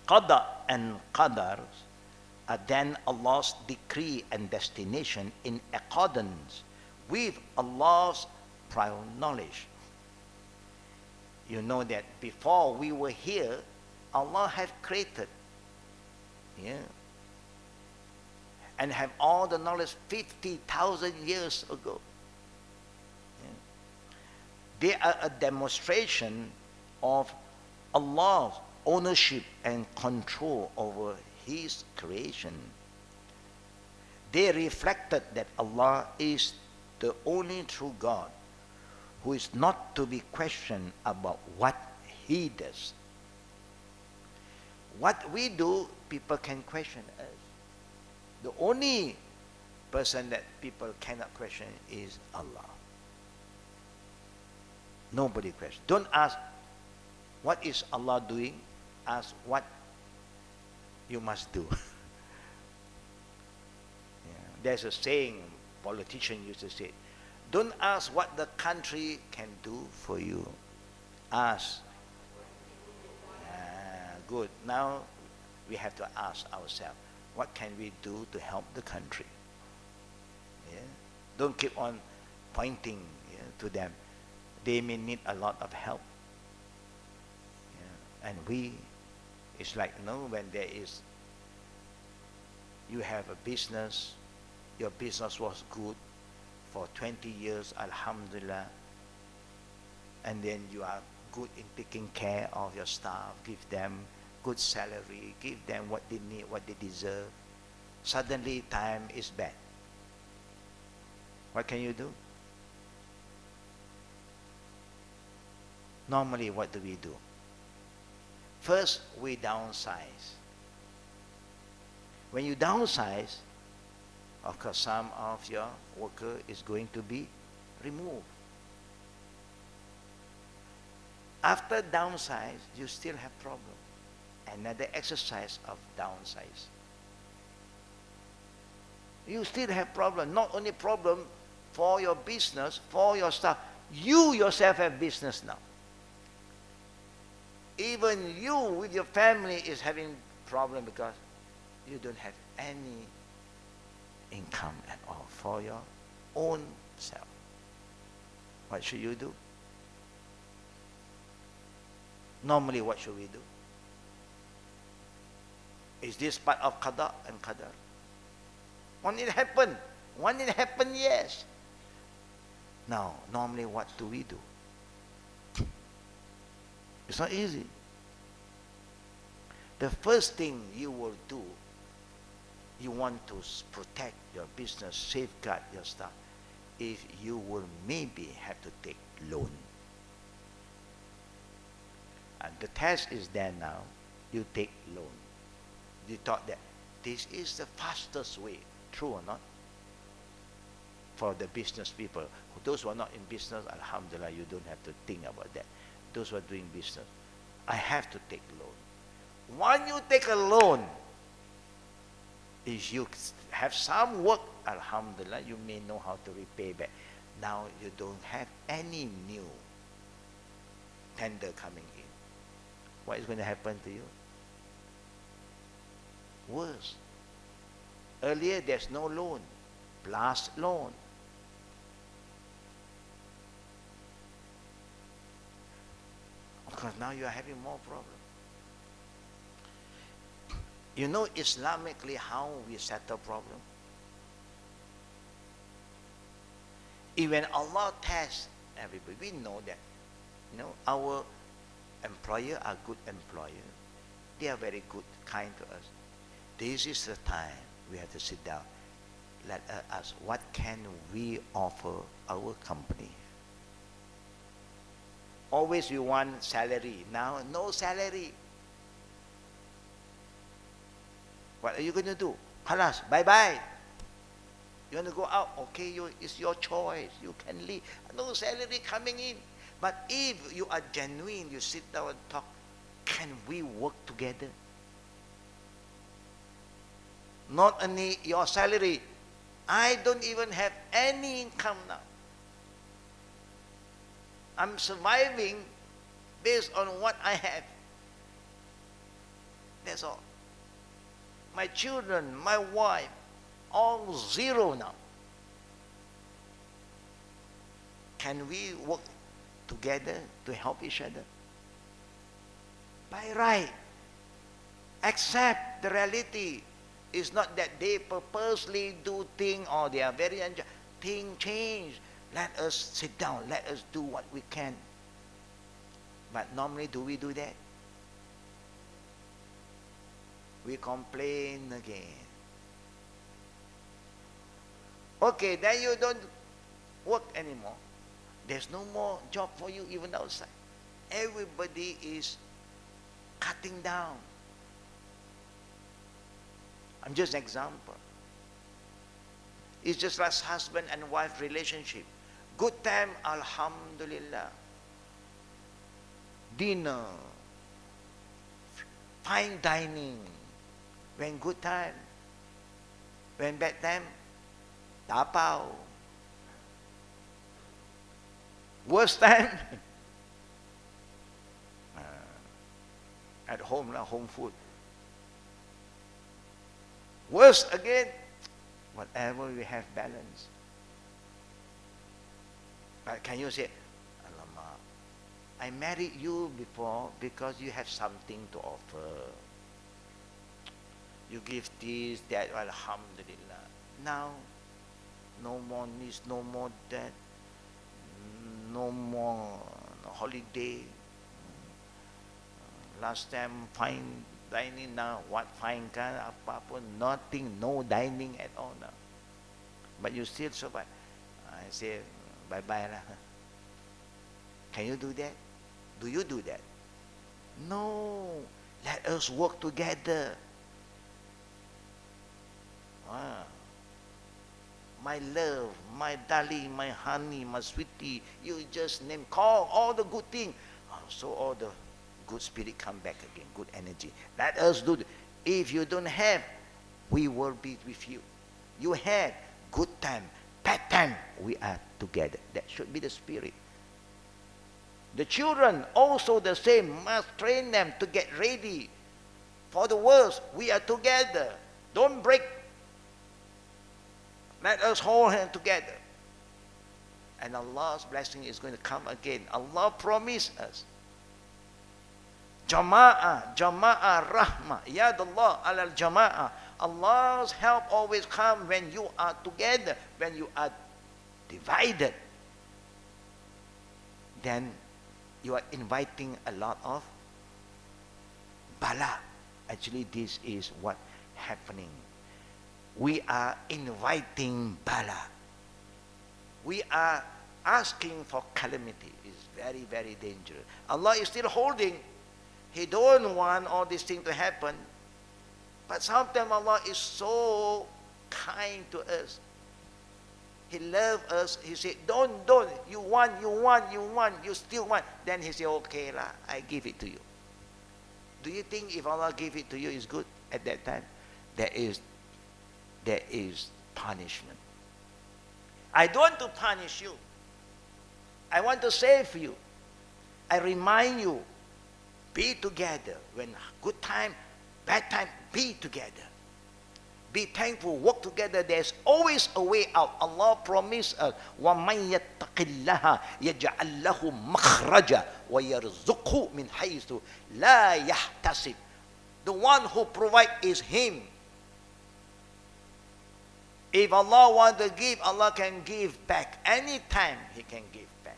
Qada and Qadar are then Allah's decree and destination in accordance with Allah's prior knowledge. You know that before we were here, Allah had created, yeah, and have all the knowledge 50,000 years ago. Yeah. They are a demonstration of Allah's ownership and control over His creation. They reflected that Allah is the only true God who is not to be questioned about what He does. What we do, people can question us. The only person that people cannot question is Allah. Nobody questions. Don't ask, what is Allah doing? Ask what you must do. Yeah. There's a saying, politicians used to say, don't ask what the country can do for you. Ask. Good. Now we have to ask ourselves, what can we do to help the country? Yeah? Don't keep on pointing, yeah, to them. They may need a lot of help. Yeah? And it's like, when there is, you have a business, your business was good for 20 years, alhamdulillah, and then you are good in taking care of your staff, give them good salary, give them what they need, what they deserve. Suddenly time is bad. What can you do? Normally, what do we do? First, we downsize. When you downsize, of course, some of your worker is going to be removed. After downsize, you still have problem. Another exercise of downsize. You still have problem. Not only problem for your business, for your staff. You yourself have business now. Even you with your family is having problem because you don't have any income at all for your own self. What should you do? Normally, what should we do? Is this part of Qada and Qadar? When it happened, yes. Now, normally what do we do? It's not easy. The first thing you will do, you want to protect your business, safeguard your stuff, if you will maybe have to take loan. And the test is there now. You take loan. You thought that this is the fastest way. True or not? For the business people. Those who are not in business, alhamdulillah, you don't have to think about that. Those who are doing business, I have to take loan. When you take a loan, if you have some work, alhamdulillah, you may know how to repay back. Now you don't have any new tender coming in. What is going to happen to you? Worse. Earlier there's no loan, plus loan. Of course now you are having more problem. You know Islamically how we settle problem? Even Allah tests everybody. We know that, our employer are good employer. They are very good, kind to us. This is the time we have to sit down. Let us ask, what can we offer our company? Always we want salary. Now, no salary. What are you going to do? Halas, bye-bye. You want to go out? Okay, it's your choice. You can leave. No salary coming in. But if you are genuine, you sit down and talk, can we work together? Not only your salary. I don't even have any income now. I'm surviving based on what I have. That's all. My children, my wife, all zero now. Can we work together to help each other? By right. Accept the reality. It's not that they purposely do things or they are very unjust. Things change. Let us sit down. Let us do what we can. But normally, do we do that? We complain again. Okay, then you don't work anymore. There's no more job for you even outside. Everybody is cutting down. I'm just an example. It's just like husband and wife relationship. Good time, alhamdulillah. Dinner, fine dining. When good time, when bad time, tapao. Worst time, at home, home food. Worse again, whatever we have balance. But can you say, Alamak, I married you before because you have something to offer. You give this, that, alhamdulillah. Now, no more this, no more that, no more holiday. Last time, fine dining, now what fine kind, apa-apa, nothing, no dining at all now. But you still survive. I say, bye-bye lah. Can you do that? Do you do that? No. Let us work together. My love, my darling, my honey, my sweetie, you just name, call all the good things. So all the good spirit come back again, good energy. Let us do it. If you don't have, we will be with you. You had good time, bad time, we are together. That should be the spirit. The children also the same, must train them to get ready for the worst. We are together. Don't break. Let us hold hands together. And Allah's blessing is going to come again. Allah promised us. Jama'ah, jama'ah, rahmah. Yadullah alal jama'ah. Allah's help always comes when you are together. When you are divided, then you are inviting a lot of bala. Actually, this is what happening. We are inviting bala. We are asking for calamity. It's very, very dangerous. Allah is still holding. He don't want all these things to happen. But sometimes Allah is so kind to us. He loves us. He said, don't. You want, you still want. Then he said, okay lah, I give it to you. Do you think if Allah give it to you is good at that time? There is punishment. I don't want to punish you. I want to save you. I remind you, be together. When good time, bad time, be together. Be thankful, work together. There's always a way out. Allah promised us, وَمَنْ يَتَّقِ اللَّهَ يَجْعَلْ لَهُ مَخْرَجًا وَيَرْزُقْهُ مِنْ حَيْثُ لَا يَحْتَسِبُ. The one who provides is Him. If Allah wants to give, Allah can give back. Anytime He can give back.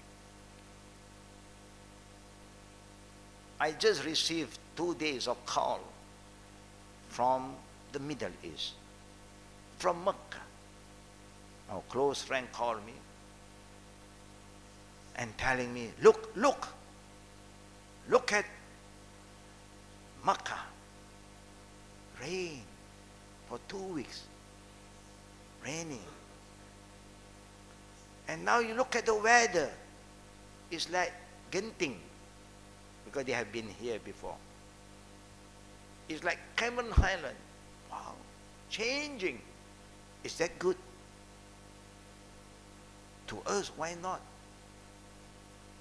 I just received 2 days of call from the Middle East, from Mecca. Our close friend called me and telling me, look at Mecca. Rain for 2 weeks. Raining. And now you look at the weather. It's like Genting, because they have been here before. It's like Cameron Highland. Wow. Changing. Is that good? To us, why not?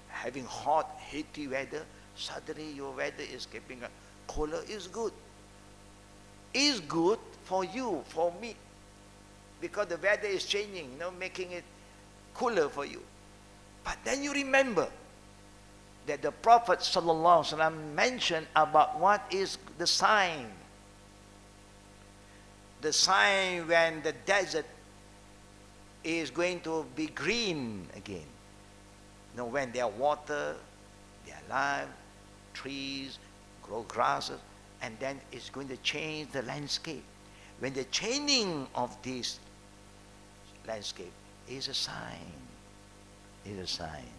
Having hot, heaty weather, suddenly your weather is getting cooler, is good. Is good for you, for me, because the weather is changing, making it cooler for you. But then you remember that the Prophet ﷺ mentioned about what is the sign. The sign when the desert is going to be green again. When there are water, there are life, trees, grow grasses, and then it's going to change the landscape. When the changing of this landscape is a sign. Is a sign.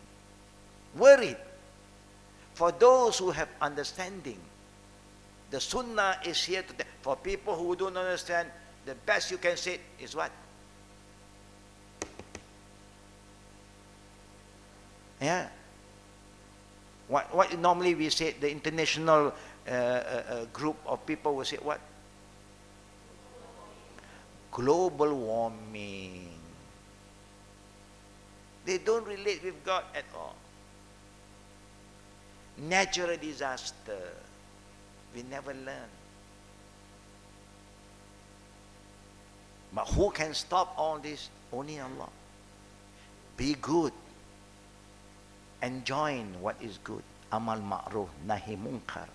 Worried. For those who have understanding, the Sunnah is here to for people who don't understand, the best you can say is what? Yeah. What normally we say, the international group of people will say what? Global warming. They don't relate with God at all. Natural disaster. We never learn. But who can stop all this? Only Allah. Be good. Enjoy what is good. Amal ma'ruf nahi munkar.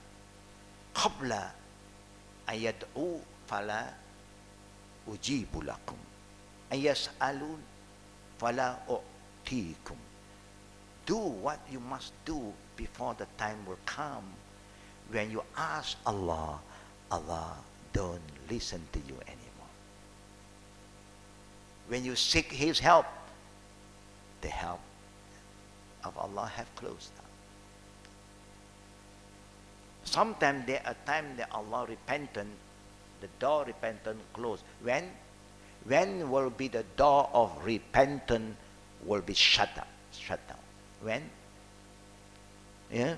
Qabla ayad'u fala ujibu lakum. Ayas'alun fala u'tikum. Do what you must do before the time will come. When you ask Allah, Allah don't listen to you anymore. When you seek His help, the help of Allah have closed down. Sometimes there are times that Allah repentant, the door repentant closed. When will be the door of repentance will be shut down? When? Yeah?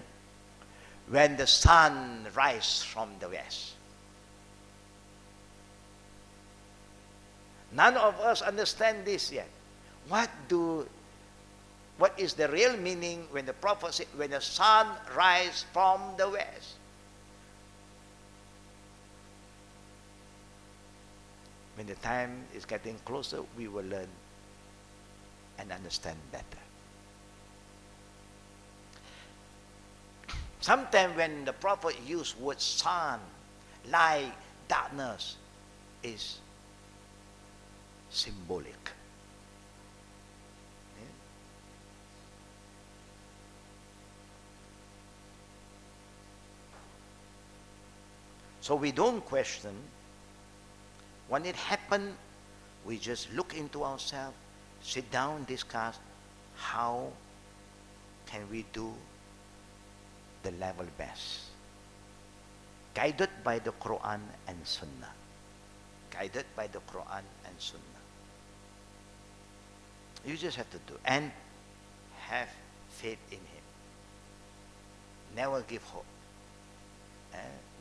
When the sun rises from the west. None of us understand this yet. What is the real meaning when the Prophet said, when the sun rises from the west? When the time is getting closer, we will learn and understand better. Sometimes when the Prophet used word sun, light, darkness, is symbolic. Yeah? So we don't question. When it happened, we just look into ourselves, sit down, discuss how can we do the level best. Guided by the Quran and Sunnah. Guided by the Quran and Sunnah. You just have to do. And have faith in Him. Never give hope.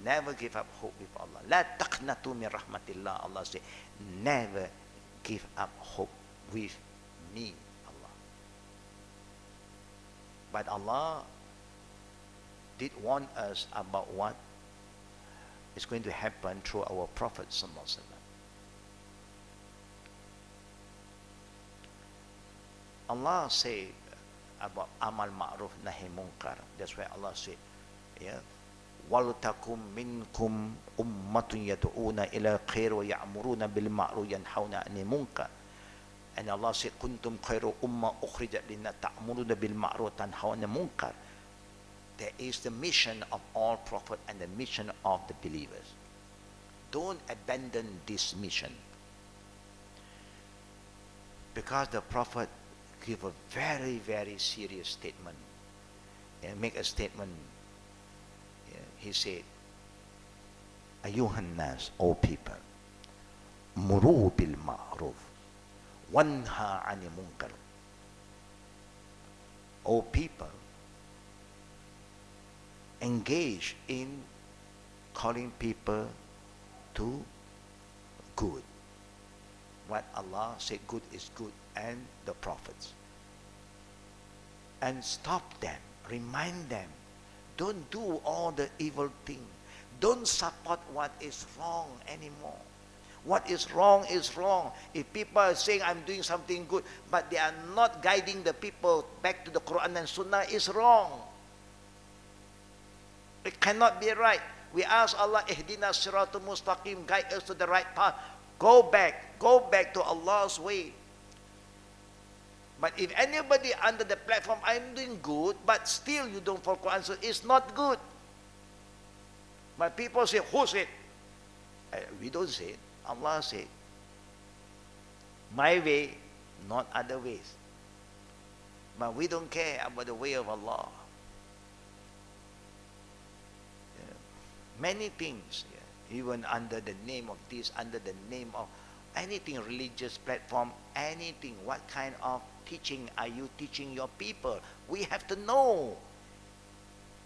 Never give up hope with Allah. La taqnatu min rahmatillah. Allah says, never give up hope with me, Allah. But Allah did warn us about what is going to happen through our Prophet sallallahu alaihi wasallam. Allah say about amal ma'ruf nahi munkar. That's why Allah said, yeah, وَلْتَكُمْ مِنْكُمْ أُمَّةٌ يَدْعُونَ إِلَى الْخَيْرِ وَيَأْمُرُونَ بِالْمَعْرُوفِ وَيَنْهَوْنَ عَنِ الْمُنكَرِ. And Allah said, كُنْتُمْ خَيْرَ أُمَّةٍ أُخْرِجَتْ لِلنَّاسِ تَأْمُرُونَ بِالْمَعْرُوفِ وَتَنْهَوْنَ عَنِ الْمُنكَرِ. That is the mission of all prophets and the mission of the believers. Don't abandon this mission. Because the prophet give a very, very serious statement. Make a statement. He said, Ayuhan nas, O people, muru bil ma'ruf, wanha 'anil munkar. O people, engage in calling people to good. What Allah said good is good, and the prophets. And stop them, remind them, don't do all the evil thing. Don't support what is wrong anymore. What is wrong is wrong. If people are saying I'm doing something good, but they are not guiding the people back to the Quran and Sunnah, is wrong. It cannot be right. We ask Allah, Ihdina siratul mustaqim, guide us to the right path. Go back to Allah's way. But if anybody under the platform, I'm doing good, but still you don't follow Quran, so it's not good. But people say, who said? We don't say it. Allah said, my way, not other ways. But we don't care about the way of Allah. Many things, even under the name of this, under the name of anything, religious platform, anything, what kind of teaching are you teaching your people? We have to know.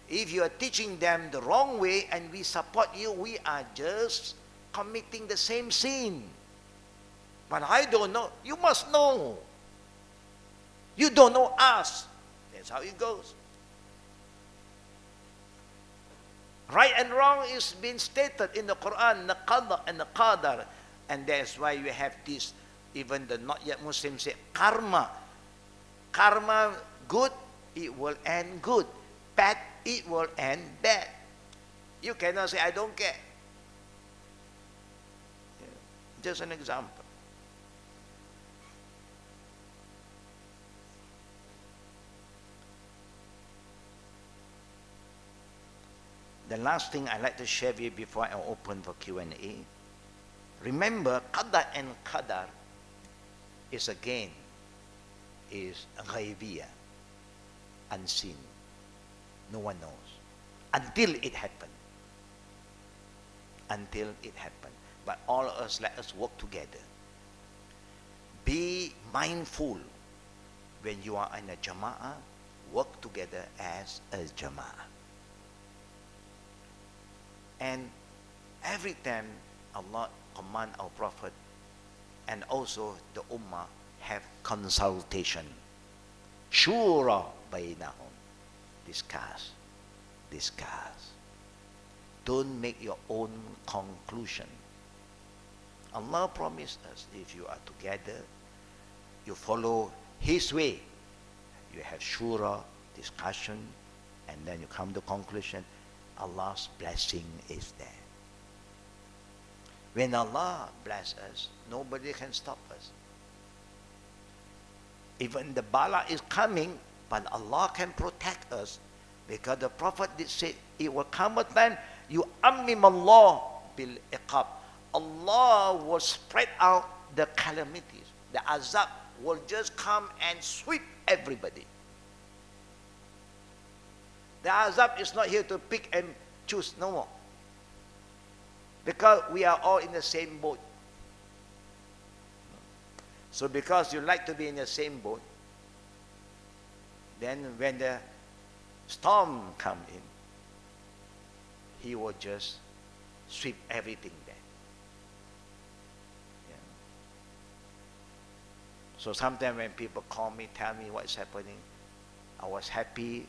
If you are teaching them the wrong way and we support you, we are just committing the same sin. But I don't know. You must know. You don't know us. That's how it goes. Right and wrong is being stated in the Quran, the Qada and the Qadar. And that's why you have this, even the not yet Muslims say, karma. Karma, good, it will end good. Bad, it will end bad. You cannot say, I don't care. Just an example. The last thing I'd like to share with you before I open for Q&A. Remember, Qada and Qadar is again, is ghaibiyah, unseen. No one knows. Until it happened. Until it happened. But all of us, let us work together. Be mindful when you are in a jama'ah, work together as a jama'ah. And every time Allah command our Prophet and also the Ummah have consultation. Shura bainahum. Discuss. Don't make your own conclusion. Allah promised us, if you are together, you follow His way. You have shura, discussion, and then you come to conclusion. Allah's blessing is there. When Allah bless us, nobody can stop us. Even the bala is coming, but Allah can protect us. Because the Prophet did say, it will come a time, you ammim Allah bil iqab. Allah will spread out the calamities. The azab will just come and sweep everybody. The azab is not here to pick and choose, no more. Because we are all in the same boat. So because you like to be in the same boat, then when the storm comes in, He will just sweep everything there. Yeah. So sometimes when people call me, tell me what's happening, I was happy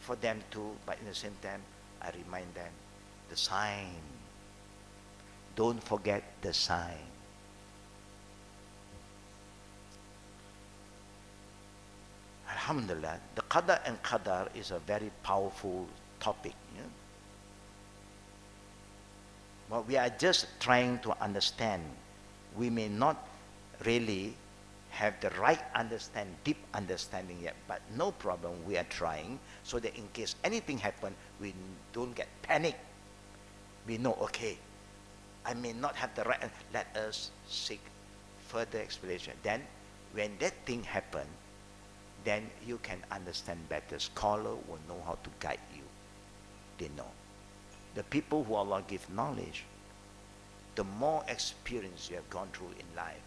for them too, but in the same time, I remind them, the sign. Don't forget the sign. Alhamdulillah, the Qada and Qadar is a very powerful topic. Yeah? But we are just trying to understand. We may not really have the right understanding, deep understanding yet, but no problem, we are trying, so that in case anything happen, we don't get panic. We know, okay, I may not have the right, let us seek further explanation. Then, when that thing happen, then you can understand better. Scholar will know how to guide you. They know. The people who Allah give knowledge, the more experience you have gone through in life,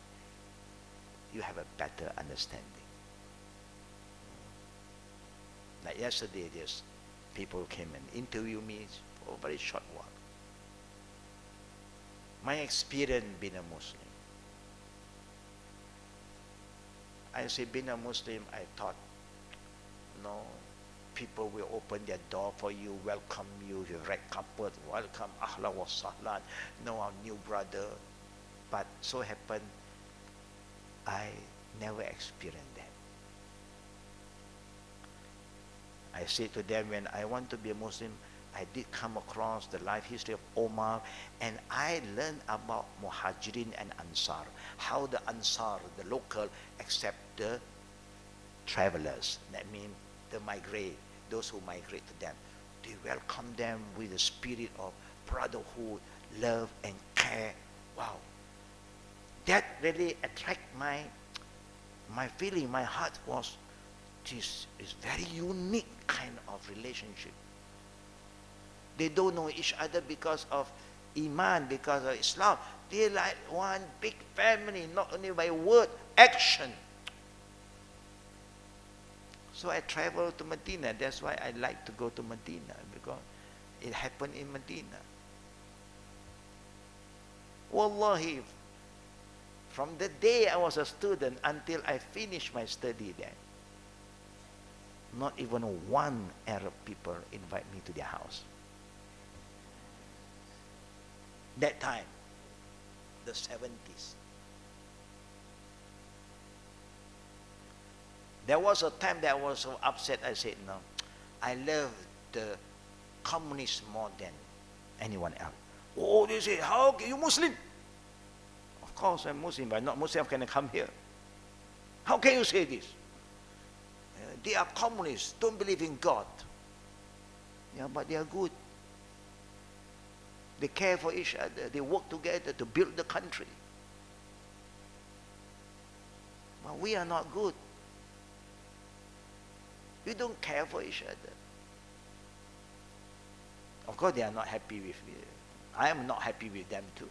you have a better understanding. Like yesterday, there's people came and interviewed me for a very short while. My experience being a Muslim. I say being a Muslim, I thought, no, people will open their door for you, welcome you, the red carpet, welcome, ahlan wa sahlan, no, our new brother. But so happened, I never experienced that. I say to them, when I want to be a Muslim, I did come across the life history of Omar, and I learned about Muhajirin and Ansar, how the Ansar, the local, accept the travelers. That means the migrate, those who migrate to them. They welcome them with a spirit of brotherhood, love and care. Wow. That really attract my feeling, my heart was, this is very unique kind of relationship. They don't know each other because of Iman, because of Islam. They're like one big family, not only by word, action. So I traveled to Medina. That's why I like to go to Medina, because it happened in Medina. Wallahi, from the day I was a student until I finished my study there, not even one Arab people invite me to their house. That time, the 70s. There was a time that I was so upset, I said, no, I love the communists more than anyone else. Oh, they say, how can you Muslim? Of course I'm Muslim, but not Muslim, can I come here? How can you say this? They are communists, don't believe in God. Yeah, but they are good. They care for each other. They work together to build the country. But we are not good. We don't care for each other. Of course, they are not happy with me. I am not happy with them too.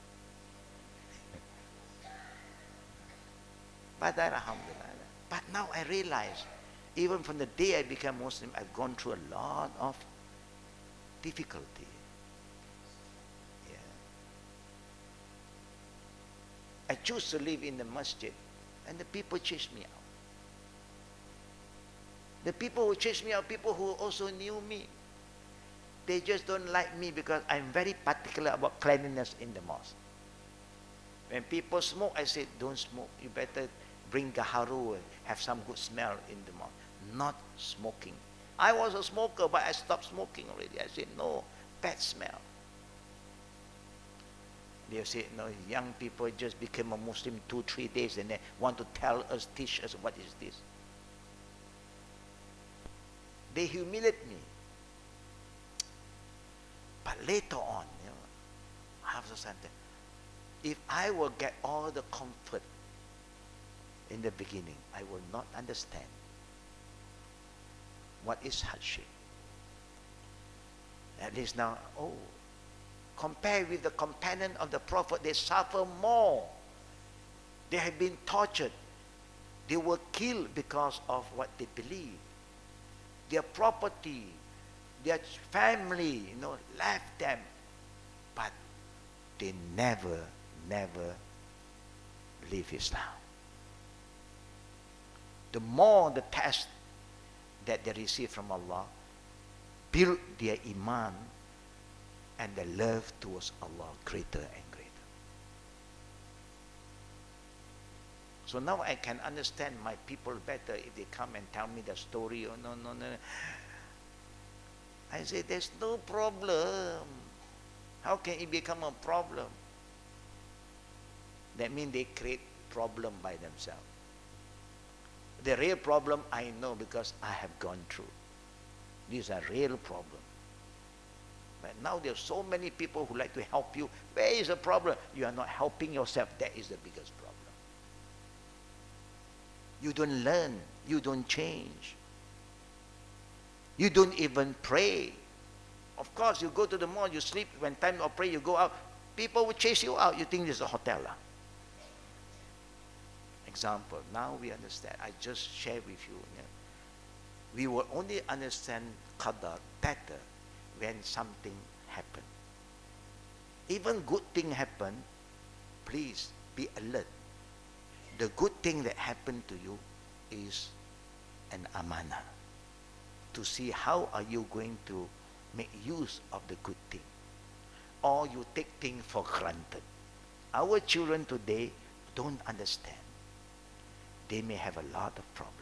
But alhamdulillah. But now I realize, even from the day I became Muslim, I've gone through a lot of difficulty. I choose to live in the masjid, and the people chase me out. The people who chase me out, people who also knew me, they just don't like me because I'm very particular about cleanliness in the mosque. When people smoke, I say, don't smoke. You better bring gaharu, have some good smell in the mosque. Not smoking. I was a smoker, but I stopped smoking already. I said, no, bad smell. They say, no, young people just became a Muslim 2-3 days and they want to tell us, teach us what is this. They humiliate me. But later on, after something, if I will get all the comfort in the beginning, I will not understand what is hardship. At least now, oh, compared with the companion of the Prophet, they suffer more. They have been tortured. They were killed because of what they believe. Their property, their family, left them. But they never leave Islam. The more the test that they receive from Allah, build their iman and the love towards Allah greater and greater. So now I can understand my people better if they come and tell me the story. Oh, no. I say, there's no problem. How can it become a problem? That means they create problem by themselves. The real problem I know because I have gone through. These are real problems. But now there are so many people who like to help you. Where is the problem? You are not helping yourself. That is the biggest problem. You don't learn. You don't change. You don't even pray. Of course, you go to the mall, you sleep. When time of pray, you go out. People will chase you out. You think this is a hotel. Example. Now we understand. I just share with you. We will only understand Qadar better when something happens. Even good thing happen, please be alert. The good thing that happened to you is an amanah. To see how are you going to make use of the good thing. Or you take things for granted. Our children today don't understand. They may have a lot of problems.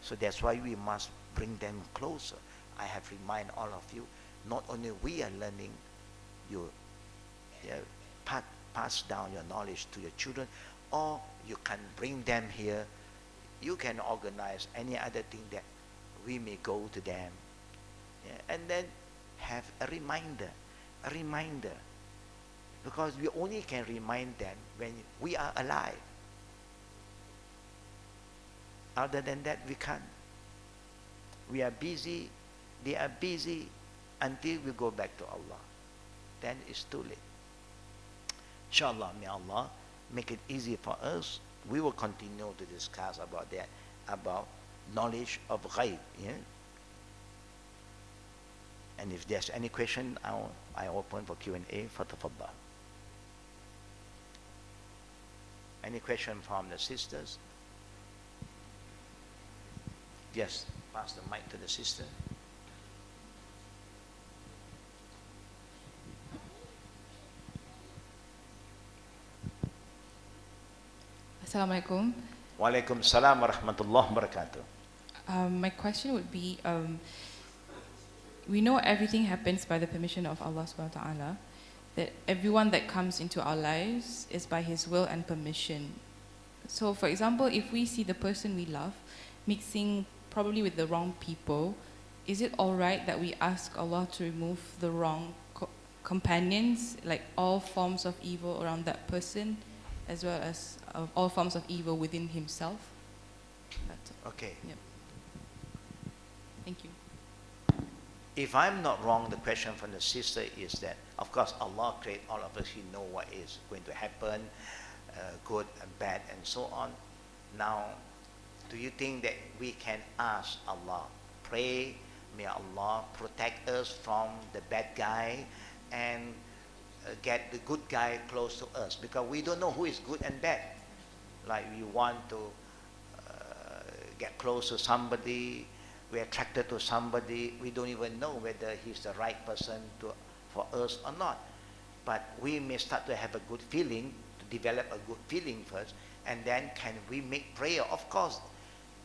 So that's why we must bring them closer. I have reminded all of you, not only we are learning, you pass down your knowledge to your children, or you can bring them here. You can organize any other thing that we may go to them. And then have a reminder. Because we only can remind them when we are alive. Other than that, we can't. We are busy, they are busy until we go back to Allah. Then it's too late. Inshallah, may Allah make it easy for us. We will continue to discuss about that, about knowledge of ghaib. Yeah? And if there's any question, I open for Q&A. Fatafaddal. Any question from the sisters? Yes, pass the mic to the sister. Assalamualaikum. Walaikum salam wa rahmatullah wa barakatuh. My question would be, we know everything happens by the permission of Allah subhanahu wa ta'ala, that everyone that comes into our lives is by His will and permission. So for example, if we see the person we love mixing probably with the wrong people, is it alright that we ask Allah to remove the wrong companions, like all forms of evil around that person, as well as all forms of evil within himself? That's all. Okay. Yep. Thank you. If I'm not wrong, the question from the sister is that, of course, Allah created all of us. He knows what is going to happen, good and bad, and so on. Now, do you think that we can ask Allah, pray, may Allah protect us from the bad guy and get the good guy close to us? Because we don't know who is good and bad. Like we want to get close to somebody, we're attracted to somebody, we don't even know whether he's the right person for us or not. But we may start to have a good feeling, to develop a good feeling first, and then can we make prayer? Of course,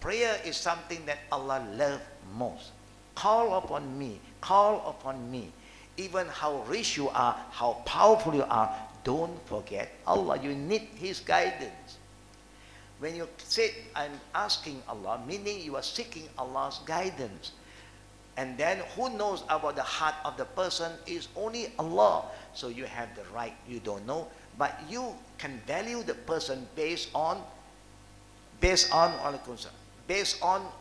prayer is something that Allah loves most. Call upon me, call upon me. Even how rich you are, how powerful you are, don't forget Allah. You need His guidance. When you say, I'm asking Allah, meaning you are seeking Allah's guidance. And then who knows about the heart of the person is only Allah. So you have the right, you don't know, but you can value the person based on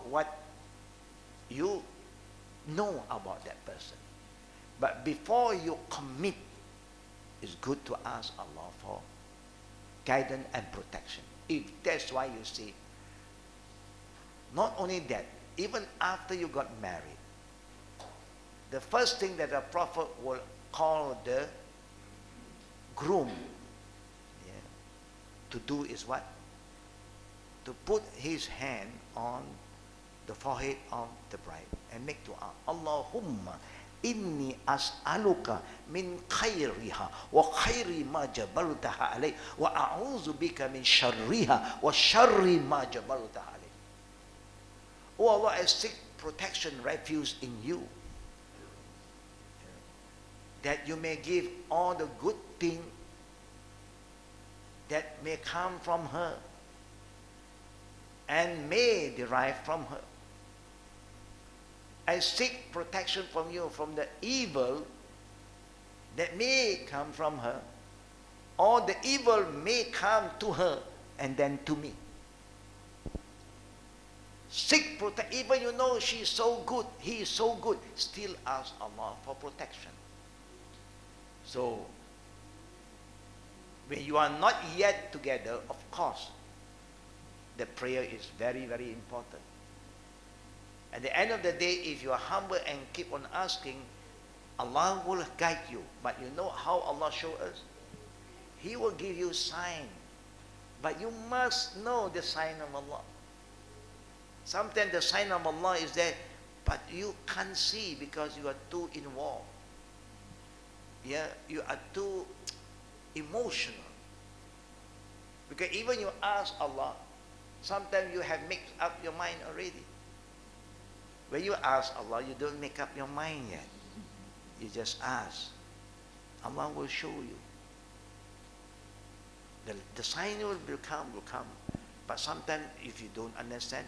what you know about that person. But before you commit, it's good to ask Allah for guidance and protection. If that's why you see, not only that, even after you got married, the first thing that the Prophet will call the groom to do is what? To put his hand on the forehead of the bride and make dua. Allahumma inni as'aluka min khairiha wa khairi ma jabaltaha alayh wa a'udhu bika min sharriha wa sharri ma jabaltaha alayh. Oh Allah, I seek protection, refuge in you, that you may give all the good thing that may come from her, and may derive from her. I seek protection from you from the evil that may come from her, or the evil may come to her and then to me. Seek protection. Even you know she's so good, he is so good, still ask Allah for protection. So, when you are not yet together, of course, the prayer is very, very important. At the end of the day, if you are humble and keep on asking, Allah will guide you. But you know how Allah show us? He will give you sign. But you must know the sign of Allah. Sometimes the sign of Allah is there, but you can't see because you are too involved. Yeah, you are too emotional. Because even you ask Allah, sometimes you have mixed up your mind already. When you ask Allah, you don't make up your mind yet. You just ask. Allah will show you. The sign will come. But sometimes if you don't understand,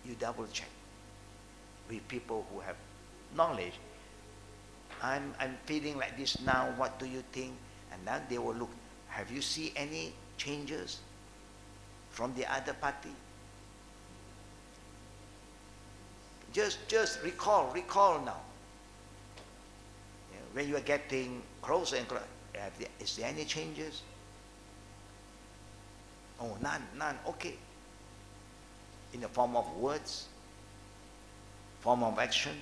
you double check with people who have knowledge. I'm feeling like this now, what do you think? And then they will look, have you seen any changes from the other party? Just recall now. Yeah, when you are getting closer and closer, is there any changes? Oh, none, okay. In the form of words, form of action,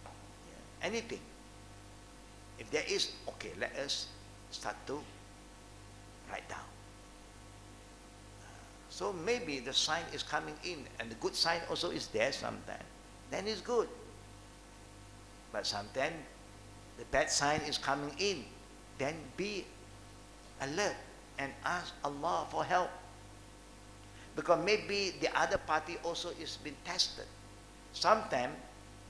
yeah, anything. If there is, okay, let us start to write down. So maybe the sign is coming in, and the good sign also is there sometimes. Then it's good. But sometimes the bad sign is coming in. Then be alert and ask Allah for help. Because maybe the other party also is being tested. Sometimes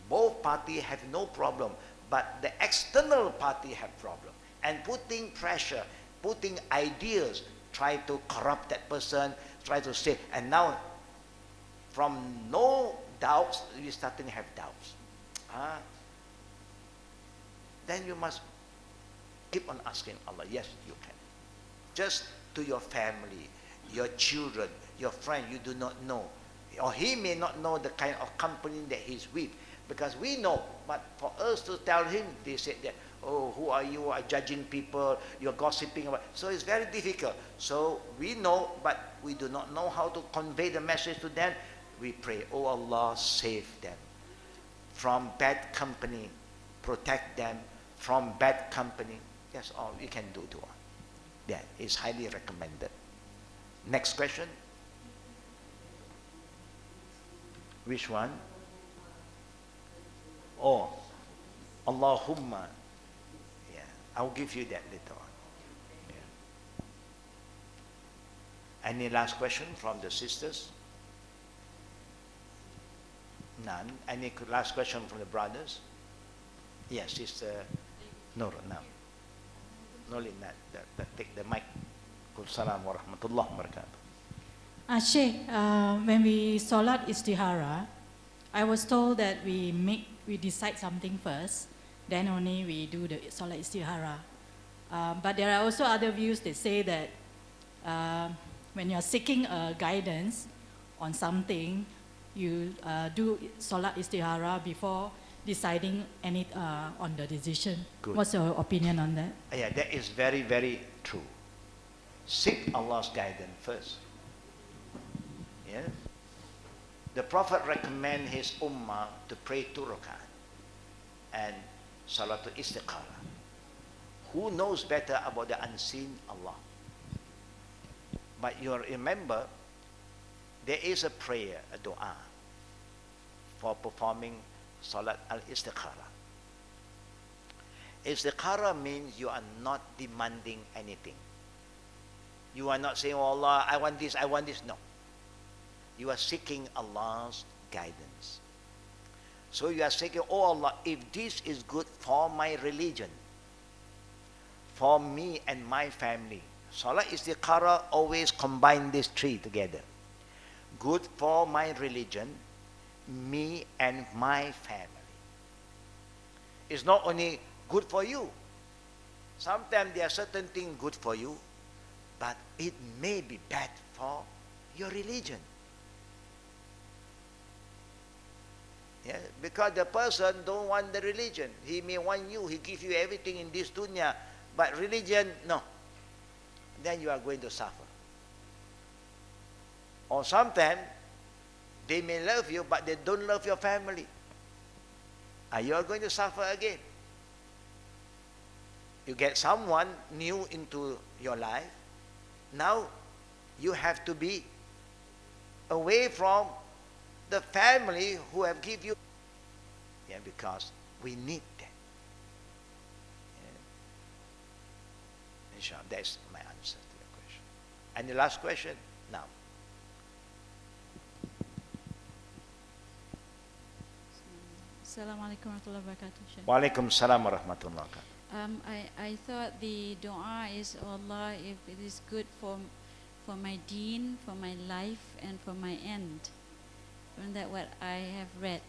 both parties have no problem, but the external party have problem. And putting pressure, putting ideas, try to corrupt that person, try to say, and now from no doubts, we starting to have doubts. Then you must keep on asking Allah. Yes, you can. Just to your family, your children, your friend, you do not know. Or he may not know the kind of company that he's with. Because we know, but for us to tell him, they said that, oh, who are you? Are judging people, you're gossiping about. So it's very difficult. So we know, but we do not know how to convey the message to them. We pray, oh Allah, save them from bad company, protect them from bad company. That's all we can do to us. That is highly recommended. Next question. Which one? Oh, Allahumma. Yeah, I'll give you that later on. Yeah. Any last question from the sisters? None. Any last question from the brothers? Yes, Sister Nur. No. No, take the mic. Assalamu wa rahmatullahi wa barakatuh. Sheikh, when we Salat Istihara, I was told that we decide something first, then only we do the Salat Istihara. But there are also other views that say that when you're seeking guidance on something, you do Salat Istihara before deciding on the decision. Good. What's your opinion on that? Yeah, that is very, very true. Seek Allah's guidance first. Yeah. The Prophet recommend his ummah to pray 2 rakat and Salatul Istikhara. Who knows better about the unseen? Allah. But you remember, there is a prayer, a dua, for performing Salat al-Istikhara. Istikhara means you are not demanding anything. You are not saying, oh Allah, I want this. No. You are seeking Allah's guidance. So you are saying, oh Allah, if this is good for my religion, for me and my family. Salat Istikhara always combine these 3 together. good for my religion, me and my family. It's not only good for you. Sometimes there are certain things good for you, but it may be bad for your religion. Yeah, because the person don't want the religion. He may want you, he gives you everything in this dunya, but religion, no. Then you are going to suffer. Or sometimes, they may love you, but they don't love your family. And you are going to suffer again. You get someone new into your life. Now, you have to be away from the family who have given you. Yeah, because we need that. Yeah. Inshallah, that's my answer to your question. And the last question now. Assalamualaikum warahmatullahi wabarakatuh. Sheikh. Walaikum salam wa rahmatullah. I thought the dua is, "Oh Allah, if it is good for my deen, for my life, and for my end." Isn't that what I have read?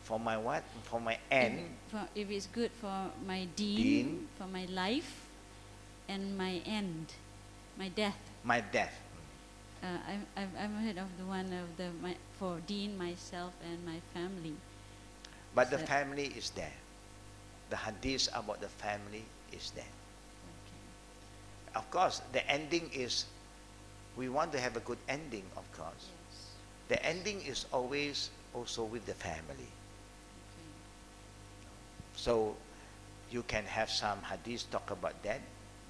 For my what? For my end. If it's good for my deen, Deen. for my life, and my end, my death. My death. I've heard of the one of for deen, myself, and my family. But the So- family is there. The hadith about the family is there. Okay. Of course, the ending is, we want to have a good ending, of course. Yes. The ending is always also with the family. Okay. So you can have some hadith talk about that,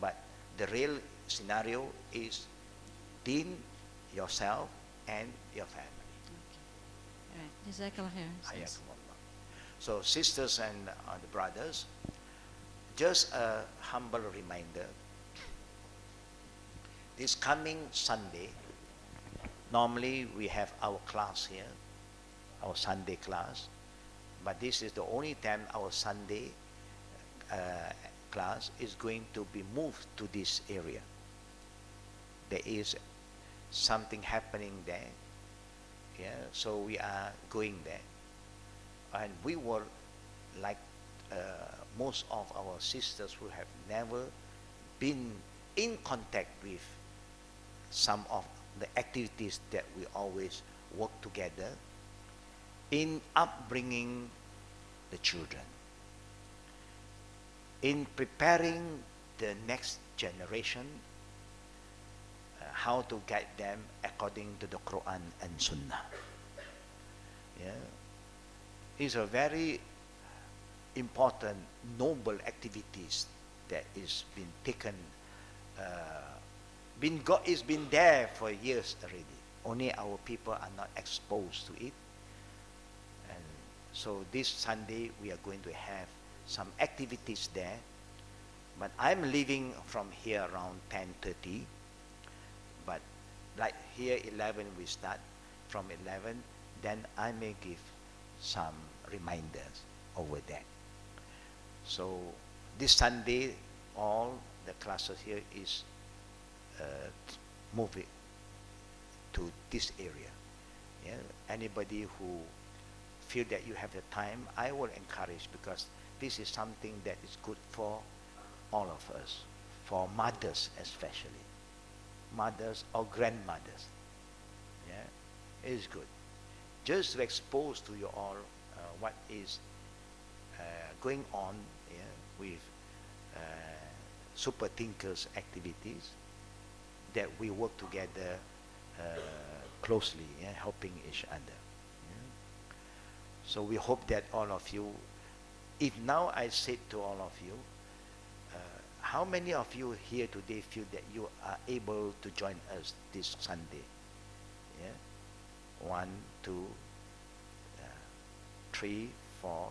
but the real scenario is deen, yourself, and your family. Okay. All right. Jazakallah khair. Hayakumullah. So sisters and the brothers, just a humble reminder, this coming Sunday, normally we have our class here, our Sunday class, but this is the only time our Sunday class is going to be moved to this area. There is something happening there, yeah, so we are going there. And we were like most of our sisters who have never been in contact with some of the activities that we always work together in upbringing the children, in preparing the next generation, how to guide them according to the Quran and Sunnah. Yeah. Is a very important, noble activities that is been taken, it's been there for years already. Only our people are not exposed to it. And so this Sunday we are going to have some activities there. But I'm leaving from here around 10:30. But like here 11 we start, from 11, then I may give some reminders over there. So this Sunday, all the classes here is moving to this area. Yeah? Anybody who feel that you have the time, I will encourage, because this is something that is good for all of us, for mothers especially, mothers or grandmothers. Yeah, it is good. Just to expose to you all what is going on, yeah, with super thinkers activities, that we work together closely, yeah, helping each other. Yeah. So we hope that all of you, if now I say to all of you, how many of you here today feel that you are able to join us this Sunday? Yeah, 1, 2, 3, 4.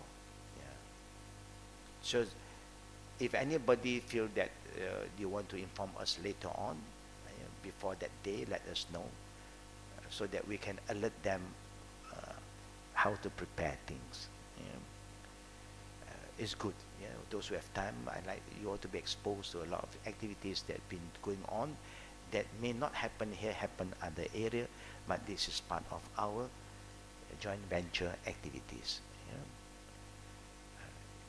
Yeah. So if anybody feel that you want to inform us later on, before that day, let us know, so that we can alert them how to prepare things. Yeah. It's good. Yeah. Those who have time, I like you all to be exposed to a lot of activities that have been going on that may not happen here, happen other area, but this is part of our joint venture activities. You know.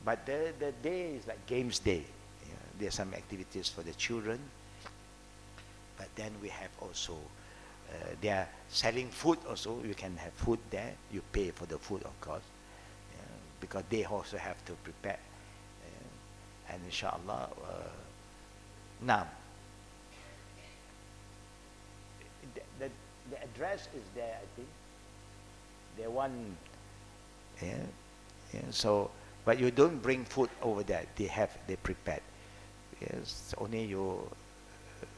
But the day is like games day. You know, there are some activities for the children, but then we have also they are selling food also. You can have food there. You pay for the food, of course, because they also have to prepare. And inshallah, now the address is there, I think. The one, so, but you don't bring food over there. They prepared. Yes, only you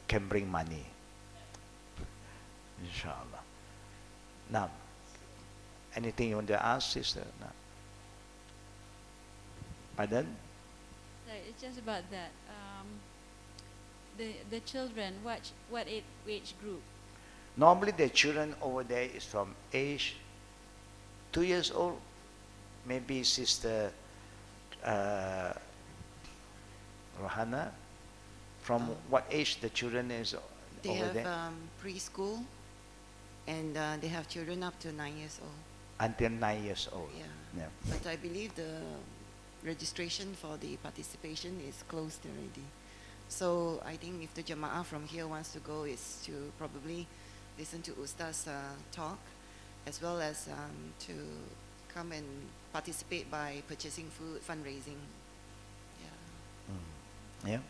can bring money. Inshallah. Now, anything you want to ask, sister? No. Pardon? Sorry, it's just about that. The children, what age group? Normally the children over there is from age 2 years old. Maybe Sister Rohana, from what age the children is They over have there? preschool, and they have children up to 9 years old. Until 9 years old. Yeah. Yeah. But I believe the registration for the participation is closed already. So I think if the Jama'ah from here wants to go, is to probably listen to Ustaz's talk, as well as to come and participate by purchasing food, fundraising. Yeah. Yeah.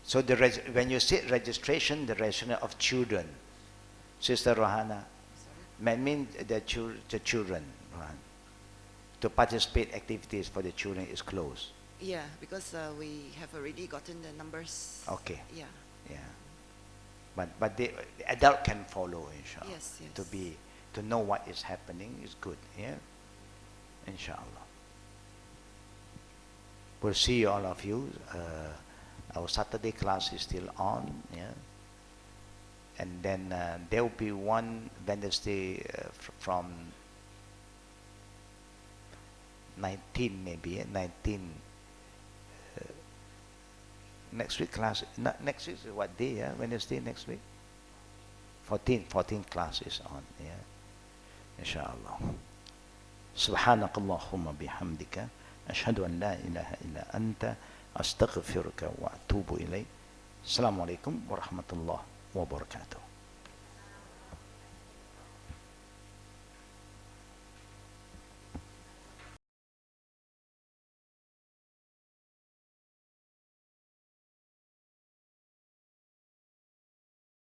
So when you say registration, the registration of children, Sister Rohana, mean the children, Rohan, to participate activities for the children is closed. Yeah, because we have already gotten the numbers. Okay. Yeah. Yeah. But the adult can follow, inshallah. Yes, yes. To know what is happening is good. Yeah. Inshallah. We'll see all of you. Our Saturday class is still on. Yeah. And then there will be one Wednesday from 19 maybe, 19. Next week class, next week is what day, yeah? Wednesday next week? 14 class is on, yeah? Inshallah. سبحانك اللهم بحمدك أشهد أن لا إله إلا أنت أستغفرك وأتوب إليك. السلام عليكم ورحمة الله وبركاته.